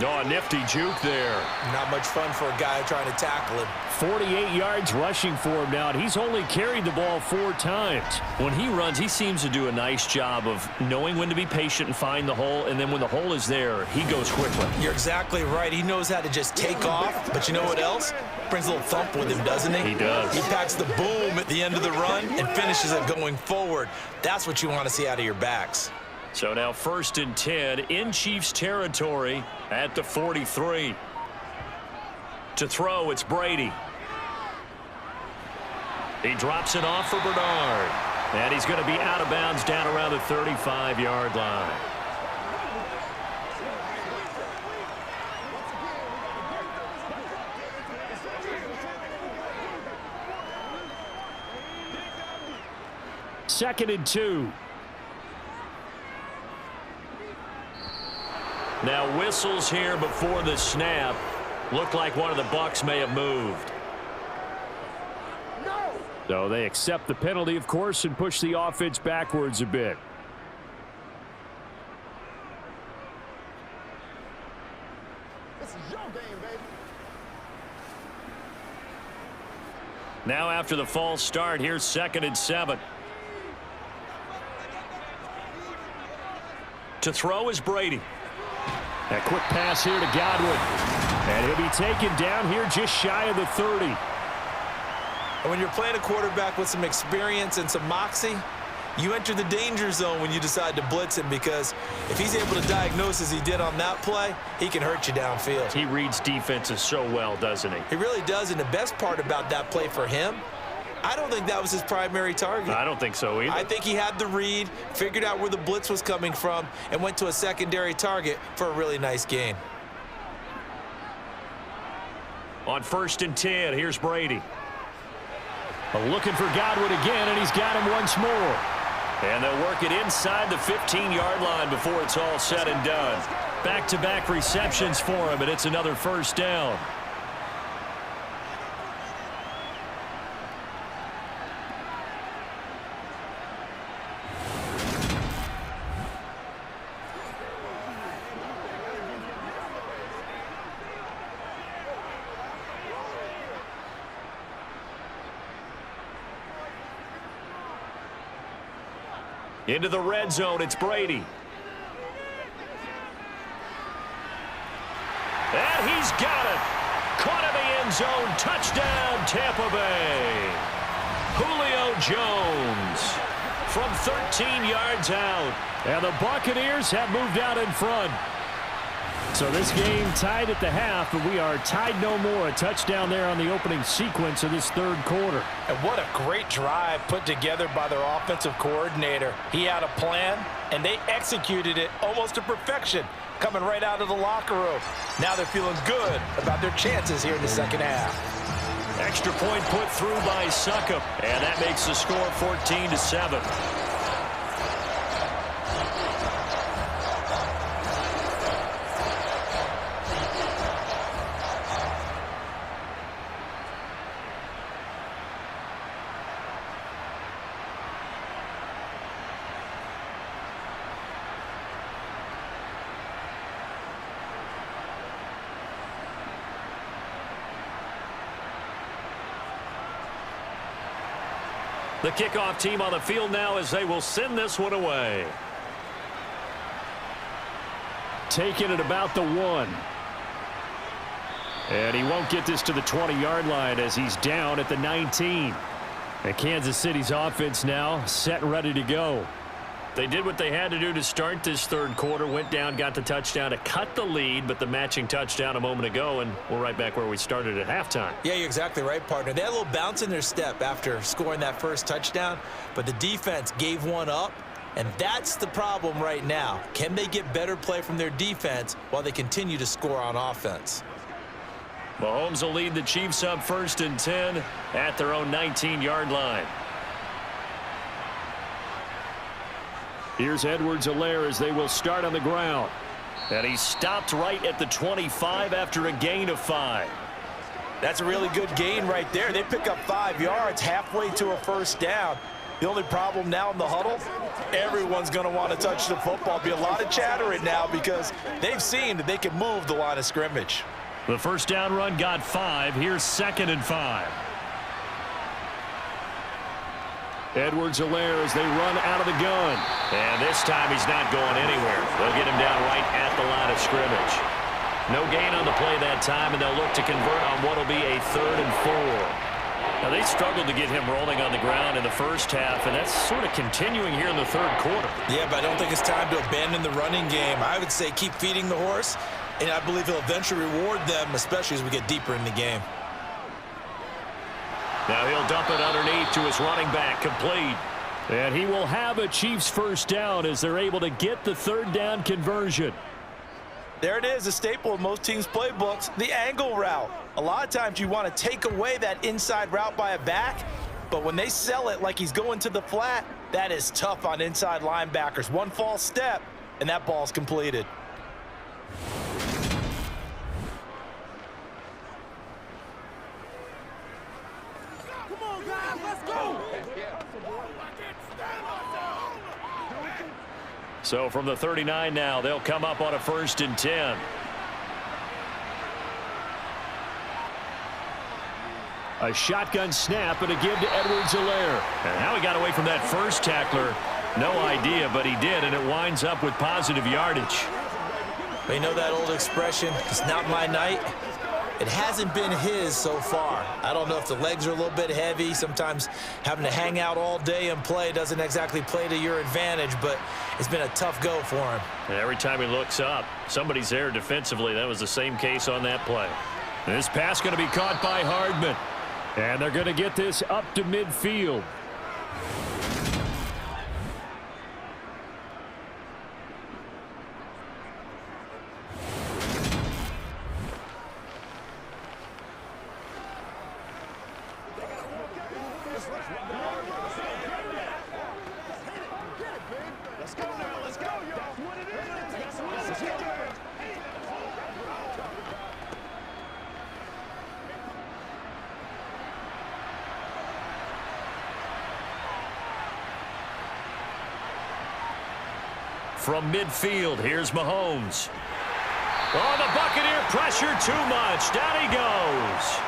Oh, a nifty juke there. Not much fun for a guy trying to tackle him. 48 yards rushing for him now, and he's only carried the ball 4 times. When he runs, he seems to do a nice job of knowing when to be patient and find the hole, and then when the hole is there, he goes quickly. You're exactly right. He knows how to just take off, but you know what else? Brings a little thump with him, doesn't he? He does. He packs the boom at the end of the run and finishes it going forward. That's what you want to see out of your backs. So now 1st and 10 in Chiefs territory at the 43. To throw, it's Brady. He drops it off for Bernard. And he's going to be out of bounds down around the 35-yard line. Second and 2. Now whistles here before the snap. Looked like one of the Bucs may have moved. No. So they accept the penalty, of course, and push the offense backwards a bit. This is your game, baby. Now after the false start, here's 2nd and 7. To throw is Brady. A quick pass here to Godwin. And he'll be taken down here just shy of the 30. And when you're playing a quarterback with some experience and some moxie, you enter the danger zone when you decide to blitz him, because if he's able to diagnose as he did on that play, he can hurt you downfield. He reads defenses so well, doesn't he? He really does, and the best part about that play for him, I don't think that was his primary target. I don't think so either. I think he had the read, figured out where the blitz was coming from, and went to a secondary target for a really nice gain. On 1st and 10, here's Brady. Looking for Godwin again, and he's got him once more. And they'll work it inside the 15-yard line before it's all said and done. Back-to-back receptions for him, and it's another 1st down. Into the red zone, it's Brady. And he's got it. Caught in the end zone. Touchdown, Tampa Bay. Julio Jones from 13 yards out. And the Buccaneers have moved out in front. So this game tied at the half, but we are tied no more. A touchdown there on the opening sequence of this third quarter. And what a great drive put together by their offensive coordinator. He had a plan, and they executed it almost to perfection, coming right out of the locker room. Now they're feeling good about their chances here in the second half. Extra point put through by Succop, and that makes the score 14-7. The kickoff team on the field now as they will send this one away. Taking it about the 1. And he won't get this to the 20-yard line as he's down at the 19. And Kansas City's offense now set and ready to go. They did what they had to do to start this third quarter. Went down, got the touchdown to cut the lead, but the matching touchdown a moment ago, and we're right back where we started at halftime. Yeah, you're exactly right, partner. They had a little bounce in their step after scoring that first touchdown, but the defense gave one up, and that's the problem right now. Can they get better play from their defense while they continue to score on offense? Mahomes will lead the Chiefs up 1st and 10 at their own 19-yard line. Here's Edwards-Helaire as they will start on the ground. And he stopped right at the 25 after a gain of 5. That's a really good gain right there. They pick up 5 yards halfway to a first down. The only problem now in the huddle, everyone's going to want to touch the football. Be a lot of chatter right now because they've seen that they can move the line of scrimmage. The first down run got 5. Here's 2nd and 5. Edwards-Helaire as they run out of the gun. And this time he's not going anywhere. They'll get him down right at the line of scrimmage. No gain on the play that time, and they'll look to convert on what will be a 3rd and 4. Now, they struggled to get him rolling on the ground in the first half, and that's sort of continuing here in the third quarter. Yeah, but I don't think it's time to abandon the running game. I would say keep feeding the horse, and I believe he'll eventually reward them, especially as we get deeper in the game. Now he'll dump it underneath to his running back, complete. And he will have a Chiefs first down as they're able to get the 3rd down conversion. There it is, a staple of most teams' playbooks, the angle route. A lot of times you want to take away that inside route by a back, but when they sell it like he's going to the flat, that is tough on inside linebackers. One false step, and that ball's completed. So from the 39 now, they'll come up on a 1st and 10. A shotgun snap and a give to Edwards-Helaire. And how he got away from that first tackler, no idea, but he did, and it winds up with positive yardage. They know that old expression, it's not my night. It hasn't been his so far. I don't know if the legs are a little bit heavy. Sometimes having to hang out all day and play doesn't exactly play to your advantage, but it's been a tough go for him. And every time he looks up, somebody's there defensively. That was the same case on that play. This pass going to be caught by Hardman. And they're going to get this up to midfield. From midfield, here's Mahomes. Oh, the Buccaneer pressure too much. Down he goes.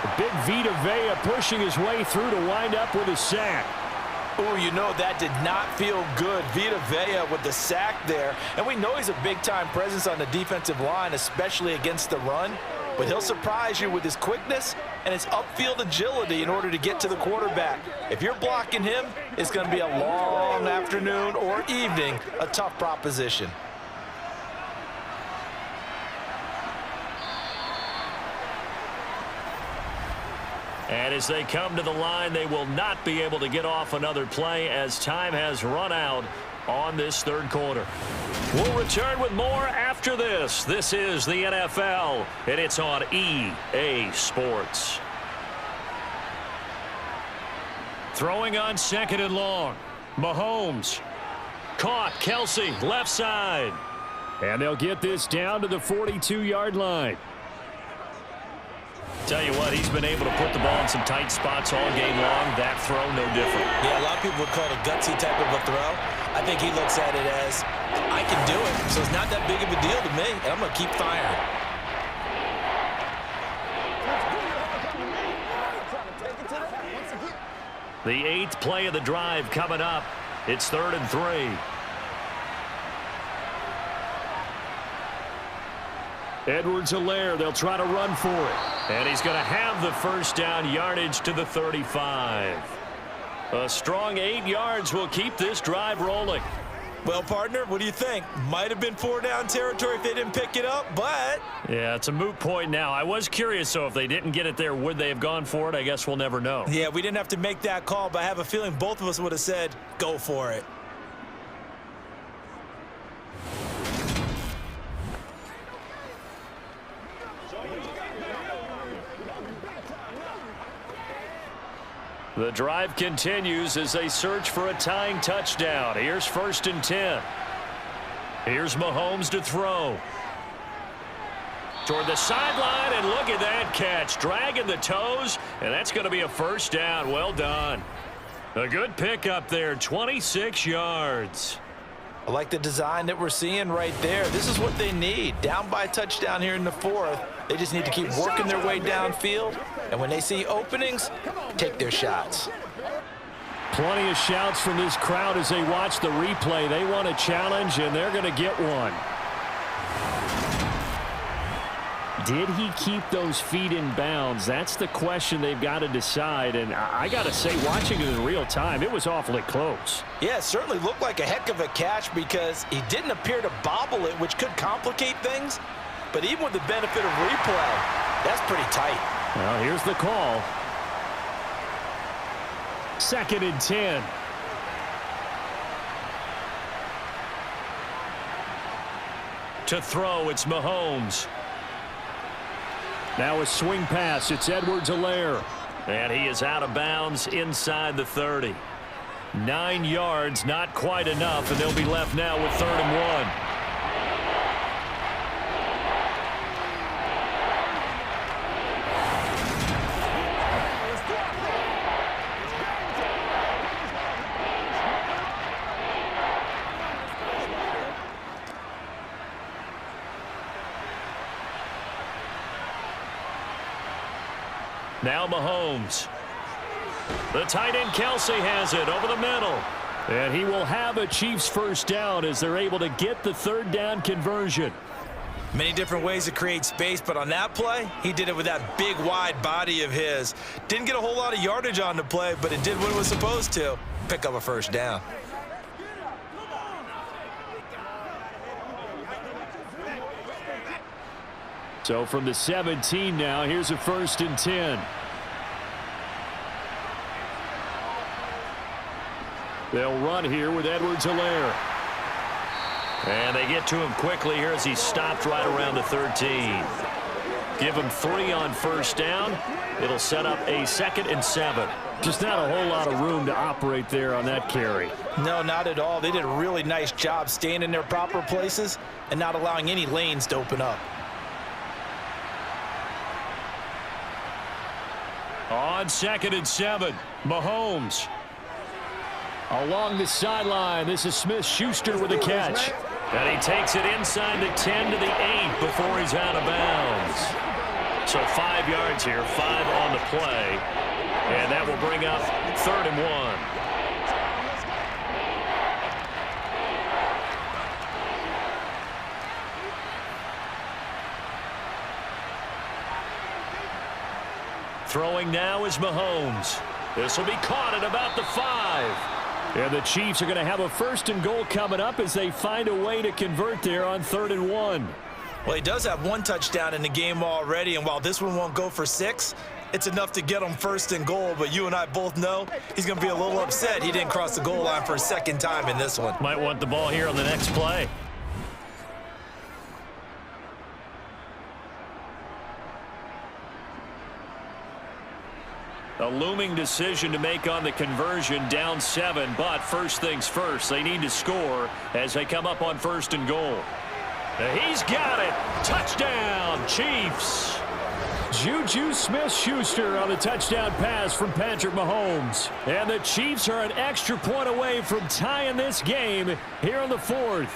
The big Vita Vea pushing his way through to wind up with a sack. Oh, you know that did not feel good. Vita Vea with the sack there. And we know he's a big-time presence on the defensive line, especially against the run. but he'll surprise you with his quickness and his upfield agility in order to get to the quarterback. If you're blocking him, it's going to be a long afternoon or evening, a tough proposition. And as they come to the line, they will not be able to get off another play as time has run out on this third quarter. We'll return with more after this. This is the NFL, and it's on EA Sports. Throwing on second and long. Mahomes. Caught. Kelsey, left side. And they'll get this down to the 42-yard line. Tell you what, he's been able to put the ball in some tight spots all game long. That throw, no different. Yeah, a lot of people would call it a gutsy type of a throw. I think he looks at it as, I can do it, so it's not that big of a deal to me, and I'm going to keep firing. The 8th play of the drive coming up. It's 3rd and 3. Edwards-Helaire, they'll try to run for it. And he's going to have the first down, yardage to the 35. A strong 8 yards will keep this drive rolling. Well, partner, what do you think? Might have been 4-down territory if they didn't pick it up, but... Yeah, it's a moot point now. I was curious, so if they didn't get it there, would they have gone for it? I guess we'll never know. Yeah, we didn't have to make that call, but I have a feeling both of us would have said, go for it. The drive continues as they search for a tying touchdown. Here's 1st and 10. Here's Mahomes to throw. Toward the sideline, and look at that catch. Dragging the toes, and that's going to be a first down. Well done. A good pickup there, 26 yards. I like the design that we're seeing right there. This is what they need. Down by a touchdown here in the 4th. They just need to keep working their way downfield. And when they see openings, take their shots. Plenty of shouts from this crowd as they watch the replay. They want a challenge, and they're going to get one. Did he keep those feet in bounds? That's the question they've got to decide. And I got to say, watching it in real time, it was awfully close. Yeah, it certainly looked like a heck of a catch because he didn't appear to bobble it, which could complicate things. But even with the benefit of replay, that's pretty tight. Well, here's the call. 2nd and 10. To throw, it's Mahomes. Now a swing pass. It's Edwards-Helaire. And he is out of bounds inside the 30. 9 yards, not quite enough, and they'll be left now with 3rd and 1. Now Mahomes. The tight end Kelsey has it over the middle. And he will have a Chiefs first down as they're able to get the 3rd down conversion. Many different ways to create space, but on that play, he did it with that big, wide body of his. Didn't get a whole lot of yardage on the play, but it did what it was supposed to. Pick up a first down. So from the 17 now, here's a 1st and 10. They'll run here with Edwards-Helaire. And they get to him quickly here as he stopped right around the 13. Give him 3 on first down. It'll set up a 2nd and 7. Just not a whole lot of room to operate there on that carry. No, not at all. They did a really nice job staying in their proper places and not allowing any lanes to open up. On 2nd and 7, Mahomes. Along the sideline, this is Smith-Schuster with a catch. And he takes it inside the 10 to the 8 before he's out of bounds. So 5 yards here, 5 on the play. And that will bring up 3rd and 1. Throwing now is Mahomes. This will be caught at about the 5. And the Chiefs are going to have a 1st and goal coming up as they find a way to convert there on 3rd and 1. Well, he does have 1 touchdown in the game already, and while this one won't go for 6, it's enough to get him 1st and goal. But you and I both know he's going to be a little upset he didn't cross the goal line for a 2nd time in this one. Might want the ball here on the next play. A looming decision to make on the conversion, down 7, but first things first, they need to score as they come up on 1st and goal. He's got it. Touchdown, Chiefs. Juju Smith-Schuster on the touchdown pass from Patrick Mahomes. And the Chiefs are an extra point away from tying this game here in the 4th.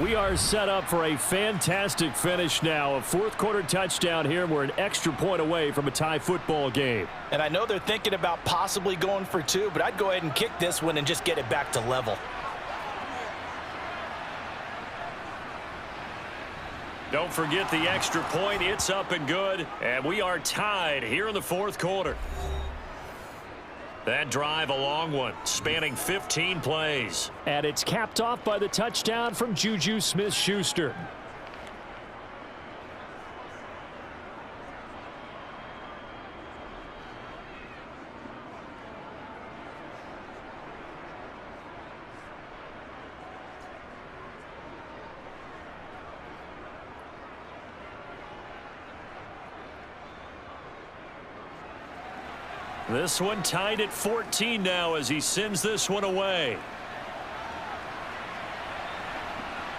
We are set up for a fantastic finish now. A 4th quarter touchdown here. We're an extra point away from a tie football game. And I know they're thinking about possibly going for 2, but I'd go ahead and kick this one and just get it back to level. Don't forget the extra point. It's up and good. And we are tied here in the 4th quarter. That drive, a long one, spanning 15 plays. And it's capped off by the touchdown from Juju Smith-Schuster. This one tied at 14 now as he sends this one away.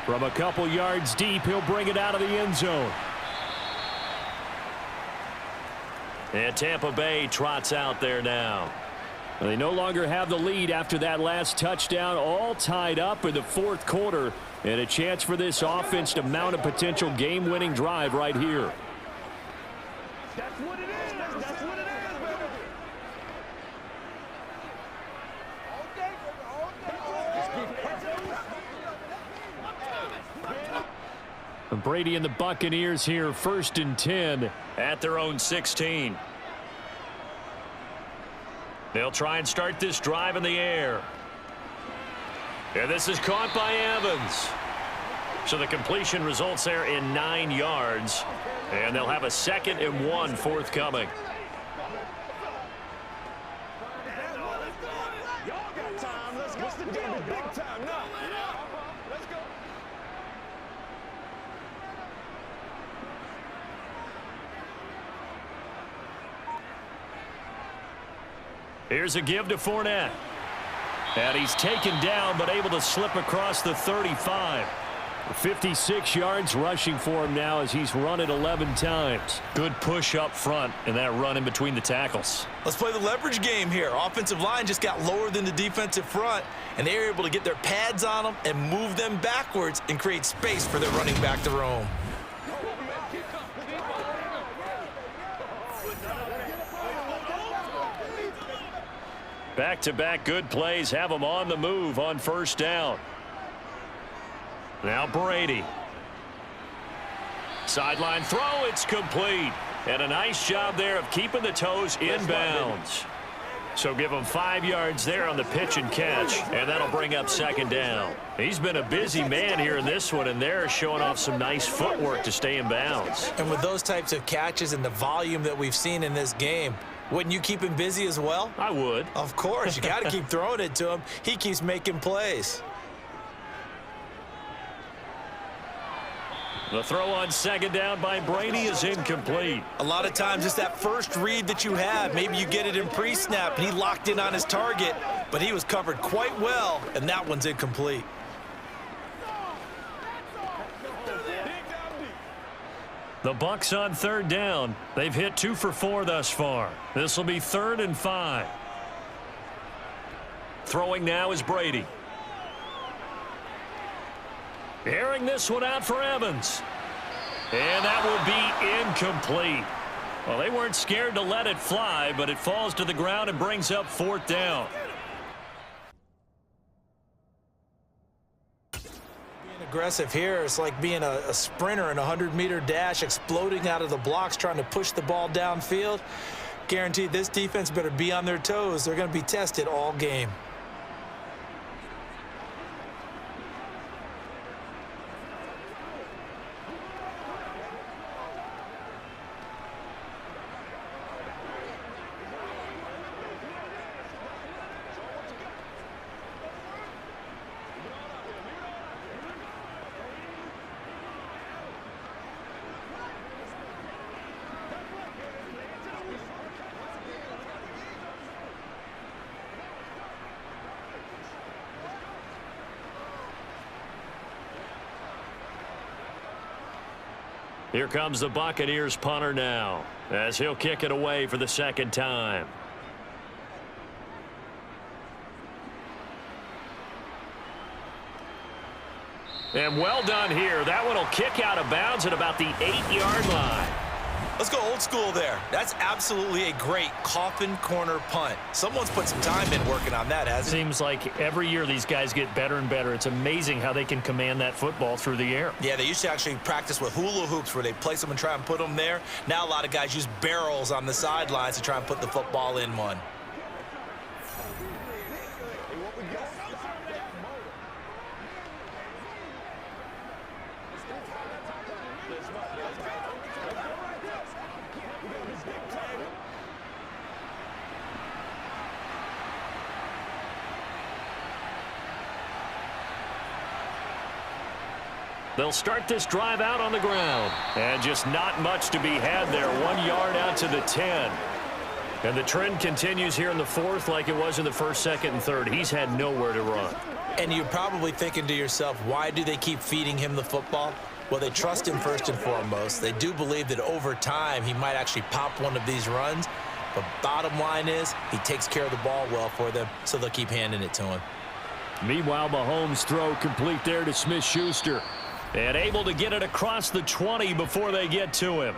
From a couple yards deep, he'll bring it out of the end zone. And Tampa Bay trots out there now. They no longer have the lead after that last touchdown, all tied up in the 4th quarter, and a chance for this offense to mount a potential game-winning drive right here. That's what it is. That's what it is, baby. Brady and the Buccaneers here, 1st and 10 at their own 16. They'll try and start this drive in the air. And this is caught by Evans. So the completion results there in 9 yards. And they'll have a 2nd and 1 forthcoming. Y'all got time. Let's go. What's the deal? Big time now. Let's go. Here's a give to Fournette. And he's taken down but able to slip across the 35. 56 yards rushing for him now as he's run it 11 times. Good push up front and that run in between the tackles. Let's play the leverage game here. Offensive line just got lower than the defensive front, and they were able to get their pads on them and move them backwards and create space for their running back to roam. Back-to-back good plays have them on the move on 1st down. Now Brady. Sideline throw, it's complete. And a nice job there of keeping the toes inbounds. So give him 5 yards there on the pitch and catch, and that'll bring up 2nd down. He's been a busy man here in this one, and they're showing off some nice footwork to stay in bounds. And with those types of catches and the volume that we've seen in this game, wouldn't you keep him busy as well? I would. Of course. You got to keep throwing it to him. He keeps making plays. The throw on 2nd down by Brady is incomplete. A lot of times it's that first read that you have. Maybe you get it in pre-snap and he locked in on his target, but he was covered quite well, and that one's incomplete. The Bucs on 3rd down. They've hit 2 for 4 thus far. This will be 3rd and 5. Throwing now is Brady. Airing this one out for Evans. And that will be incomplete. Well, they weren't scared to let it fly, but it falls to the ground and brings up 4th down. Being aggressive here. It's like being a sprinter in a 100-meter dash, exploding out of the blocks, trying to push the ball downfield. Guaranteed this defense better be on their toes. They're going to be tested all game. Here comes the Buccaneers punter now, as he'll kick it away for the second time. And well done here. That one will kick out of bounds at about the 8-yard line. Let's go old school there. That's absolutely a great coffin corner punt. Someone's put some time in working on that, hasn't it? Seems like every year these guys get better and better. It's amazing how they can command that football through the air. Yeah, they used to actually practice with hula hoops where they place them and try and put them there. Now a lot of guys use barrels on the sidelines to try and put the football in one. They'll start this drive out on the ground. And just not much to be had there. 1 yard out to the 10. And the trend continues here in the fourth like it was in the first, second, and third. He's had nowhere to run. And you're probably thinking to yourself, why do they keep feeding him the football? Well, they trust him first and foremost. They do believe that over time he might actually pop one of these runs. But bottom line is he takes care of the ball well for them, so they'll keep handing it to him. Meanwhile, Mahomes' throw complete there to Smith-Schuster. And able to get it across the 20 before they get to him.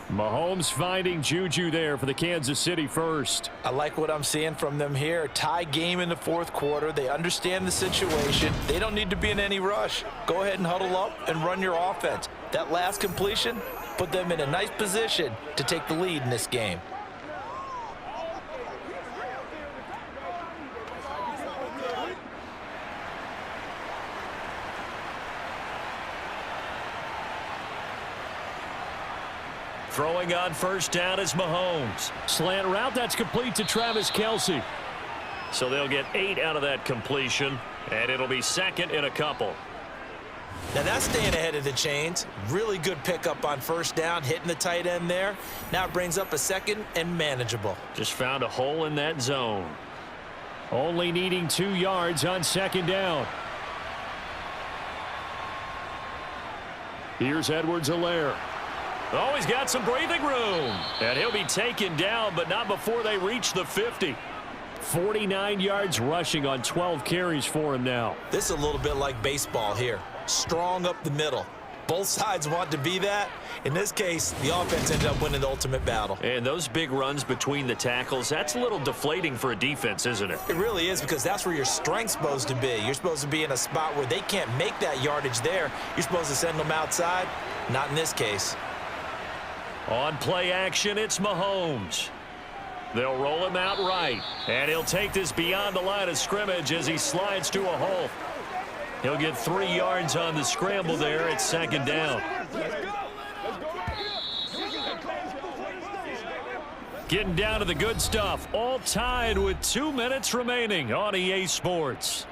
Mahomes finding Juju there for the Kansas City first. I like what I'm seeing from them here. Tie game in the fourth quarter. They understand the situation. They don't need to be in any rush. Go ahead and huddle up and run your offense. That last completion put them in a nice position to take the lead in this game. Throwing on first down is Mahomes. Slant route, that's complete to Travis Kelce. So they'll get 8 out of that completion, and it'll be second in a couple. Now that's staying ahead of the chains. Really good pickup on first down, hitting the tight end there. Now it brings up a second and manageable. Just found a hole in that zone. Only needing 2 yards on second down. Here's Edwards-Helaire. Oh, he's got some breathing room. And he'll be taken down, but not before they reach the 50. 49 yards rushing on 12 carries for him now. This is a little bit like baseball here. Strong up the middle. Both sides want to be that. In this case, the offense ended up winning the ultimate battle. And those big runs between the tackles, that's a little deflating for a defense, isn't it? It really is, because that's where your strength's supposed to be. You're supposed to be in a spot where they can't make that yardage there. You're supposed to send them outside. Not in this case. On play action, it's Mahomes. They'll roll him out right. And he'll take this beyond the line of scrimmage as he slides to a hole. He'll get 3 yards on the scramble there at second down. Getting down to the good stuff. All tied with 2 minutes remaining on EA Sports.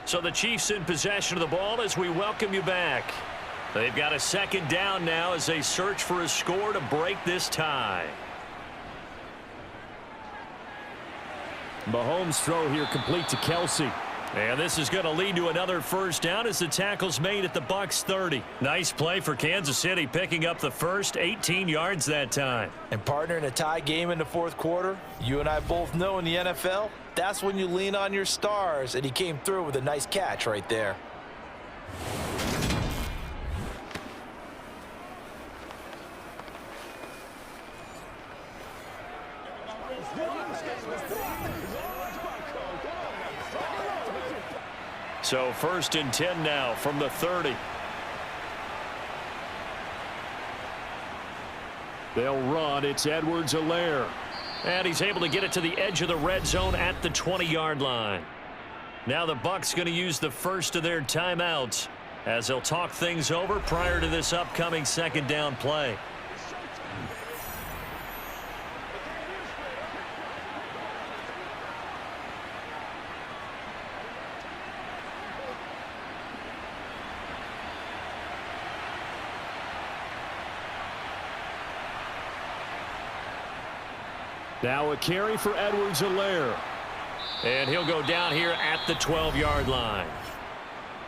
So the Chiefs in possession of the ball as we welcome you back. They've got a second down now as they search for a score to break this tie. Mahomes' throw here complete to Kelce. And this is going to lead to another first down as the tackle's made at the Bucs 30. Nice play for Kansas City, picking up the first 18 yards that time. And partner, in a tie game in the fourth quarter, you and I both know in the NFL, that's when you lean on your stars. And he came through with a nice catch right there. So 1st and 10 now from the 30. They'll run. It's Edwards-Helaire. And he's able to get it to the edge of the red zone at the 20-yard line. Now the Bucs going to use the first of their timeouts as they'll talk things over prior to this upcoming 2nd down play. Now a carry for Edwards-Helaire. And he'll go down here at the 12-yard line.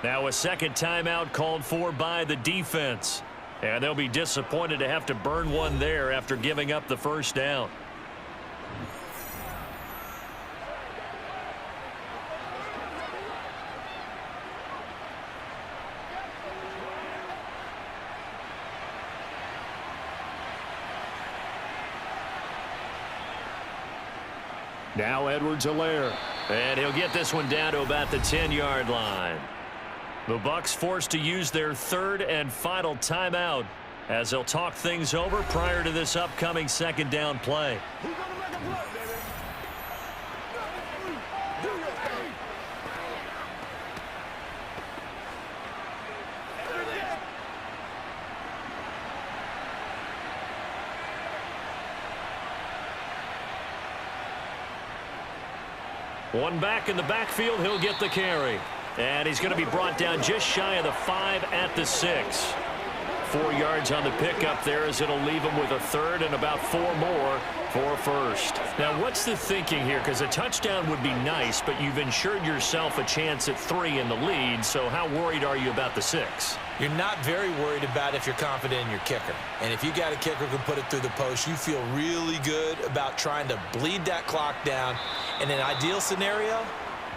Now a 2nd timeout called for by the defense. And they'll be disappointed to have to burn one there after giving up the 1st down. Now Edwards-Helaire. And he'll get this one down to about the 10-yard line. The Bucs forced to use their 3rd and final timeout as they'll talk things over prior to this upcoming 2nd down play. One back in the backfield, he'll get the carry. And he's going to be brought down just shy of the 5 at the 6. 4 yards on the pickup there as it'll leave him with a 3rd and about 4 more for a 1st. Now, what's the thinking here? Because a touchdown would be nice, but you've ensured yourself a chance at 3 in the lead, so how worried are you about the 6? You're not very worried about if you're confident in your kicker. And if you got a kicker who can put it through the post, you feel really good about trying to bleed that clock down. In an ideal scenario,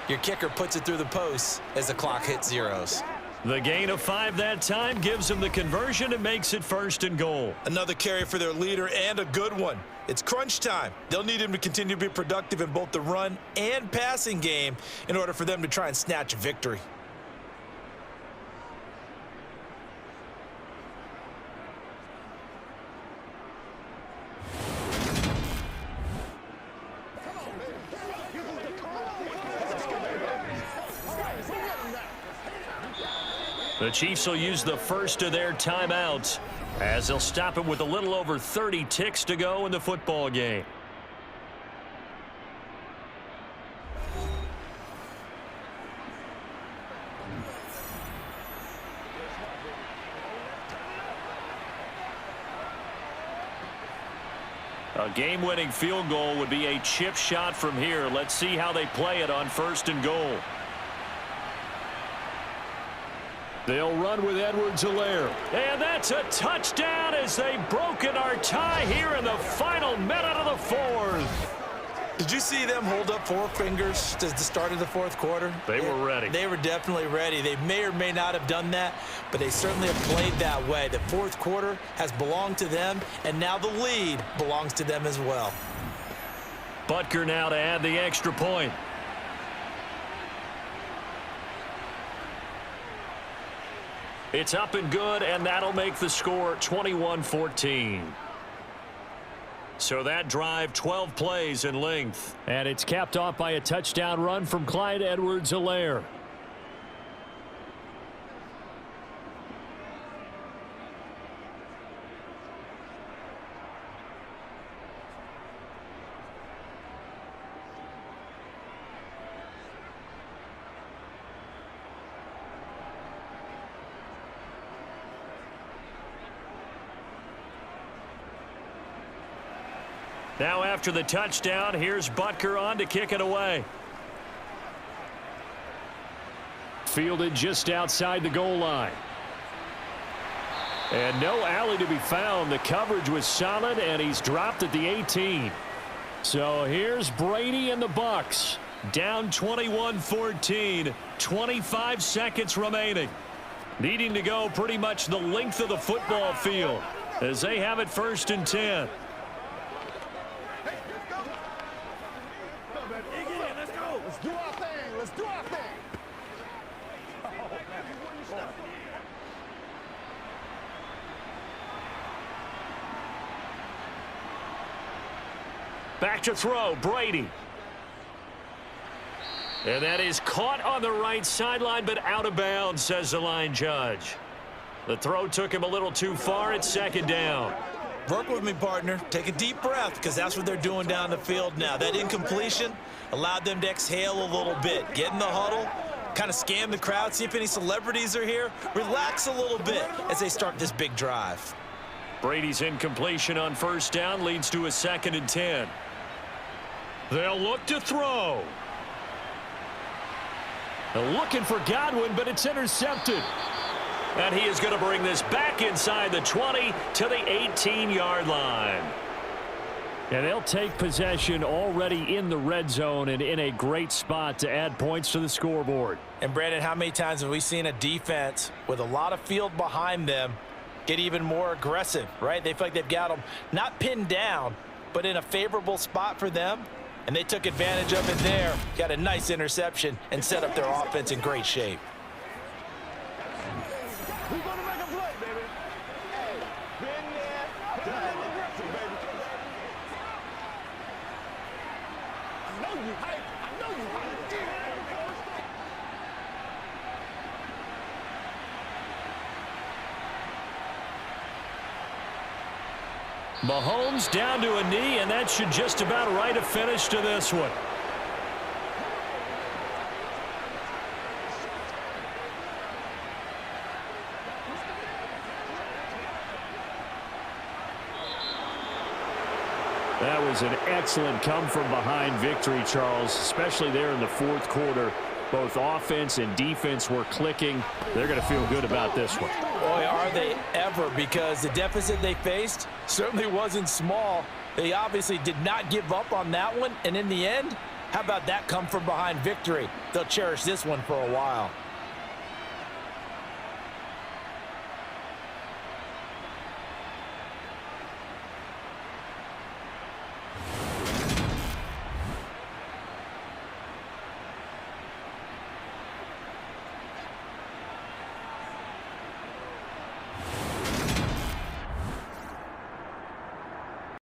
your kicker puts it through the post as the clock hits zeros. The gain of 5 that time gives him the conversion and makes it 1st and goal. Another carry for their leader, and a good one. It's crunch time. They'll need him to continue to be productive in both the run and passing game in order for them to try and snatch a victory. The Chiefs will use the first of their timeouts as they'll stop it with a little over 30 ticks to go in the football game. A game-winning field goal would be a chip shot from here. Let's see how they play it on 1st and goal. They'll run with Edwards-Helaire. And that's a touchdown as they've broken our tie here in the final minute of the 4th. Did you see them hold up 4 fingers to the start of the 4th quarter? They were ready. They were definitely ready. They may or may not have done that, but they certainly have played that way. The 4th quarter has belonged to them, and now the lead belongs to them as well. Butker now to add the extra point. It's up and good, and that'll make the score 21-14. So that drive, 12 plays in length. And it's capped off by a touchdown run from Clyde Edwards-Helaire. Now after the touchdown, here's Butker on to kick it away. Fielded just outside the goal line. And no alley to be found. The coverage was solid, and he's dropped at the 18. So here's Brady and the Bucs. Down 21-14, 25 seconds remaining. Needing to go pretty much the length of the football field as they have it 1st and 10. Let's do our thing. Let's do our thing. Back to throw, Brady. And that is caught on the right sideline, but out of bounds, says the line judge. The throw took him a little too far. It's second down. Work with me, partner. Take a deep breath, because that's what they're doing down the field now. That incompletion allowed them to exhale a little bit. Get in the huddle, kind of scan the crowd, see if any celebrities are here. Relax a little bit as they start this big drive. Brady's incompletion on first down leads to a 2nd and 10. They'll look to throw. They're looking for Godwin, but it's intercepted. And he is going to bring this back inside the 20 to the 18-yard line. And they'll take possession already in the red zone and in a great spot to add points to the scoreboard. And, Brandon, how many times have we seen a defense with a lot of field behind them get even more aggressive, right? They feel like they've got them not pinned down, but in a favorable spot for them. And they took advantage of it there. Got a nice interception and set up their offense in great shape. We're gonna make a play, baby. Hey, been there, done it, aggressive, baby. I know you hype. I know you hype. Mahomes down to a knee, and that should just about write a finish to this one. That was an excellent come-from-behind victory, Charles, especially there in the fourth quarter. Both offense and defense were clicking. They're going to feel good about this one. Boy, are they ever, because the deficit they faced certainly wasn't small. They obviously did not give up on that one, and in the end, how about that come-from-behind victory? They'll cherish this one for a while.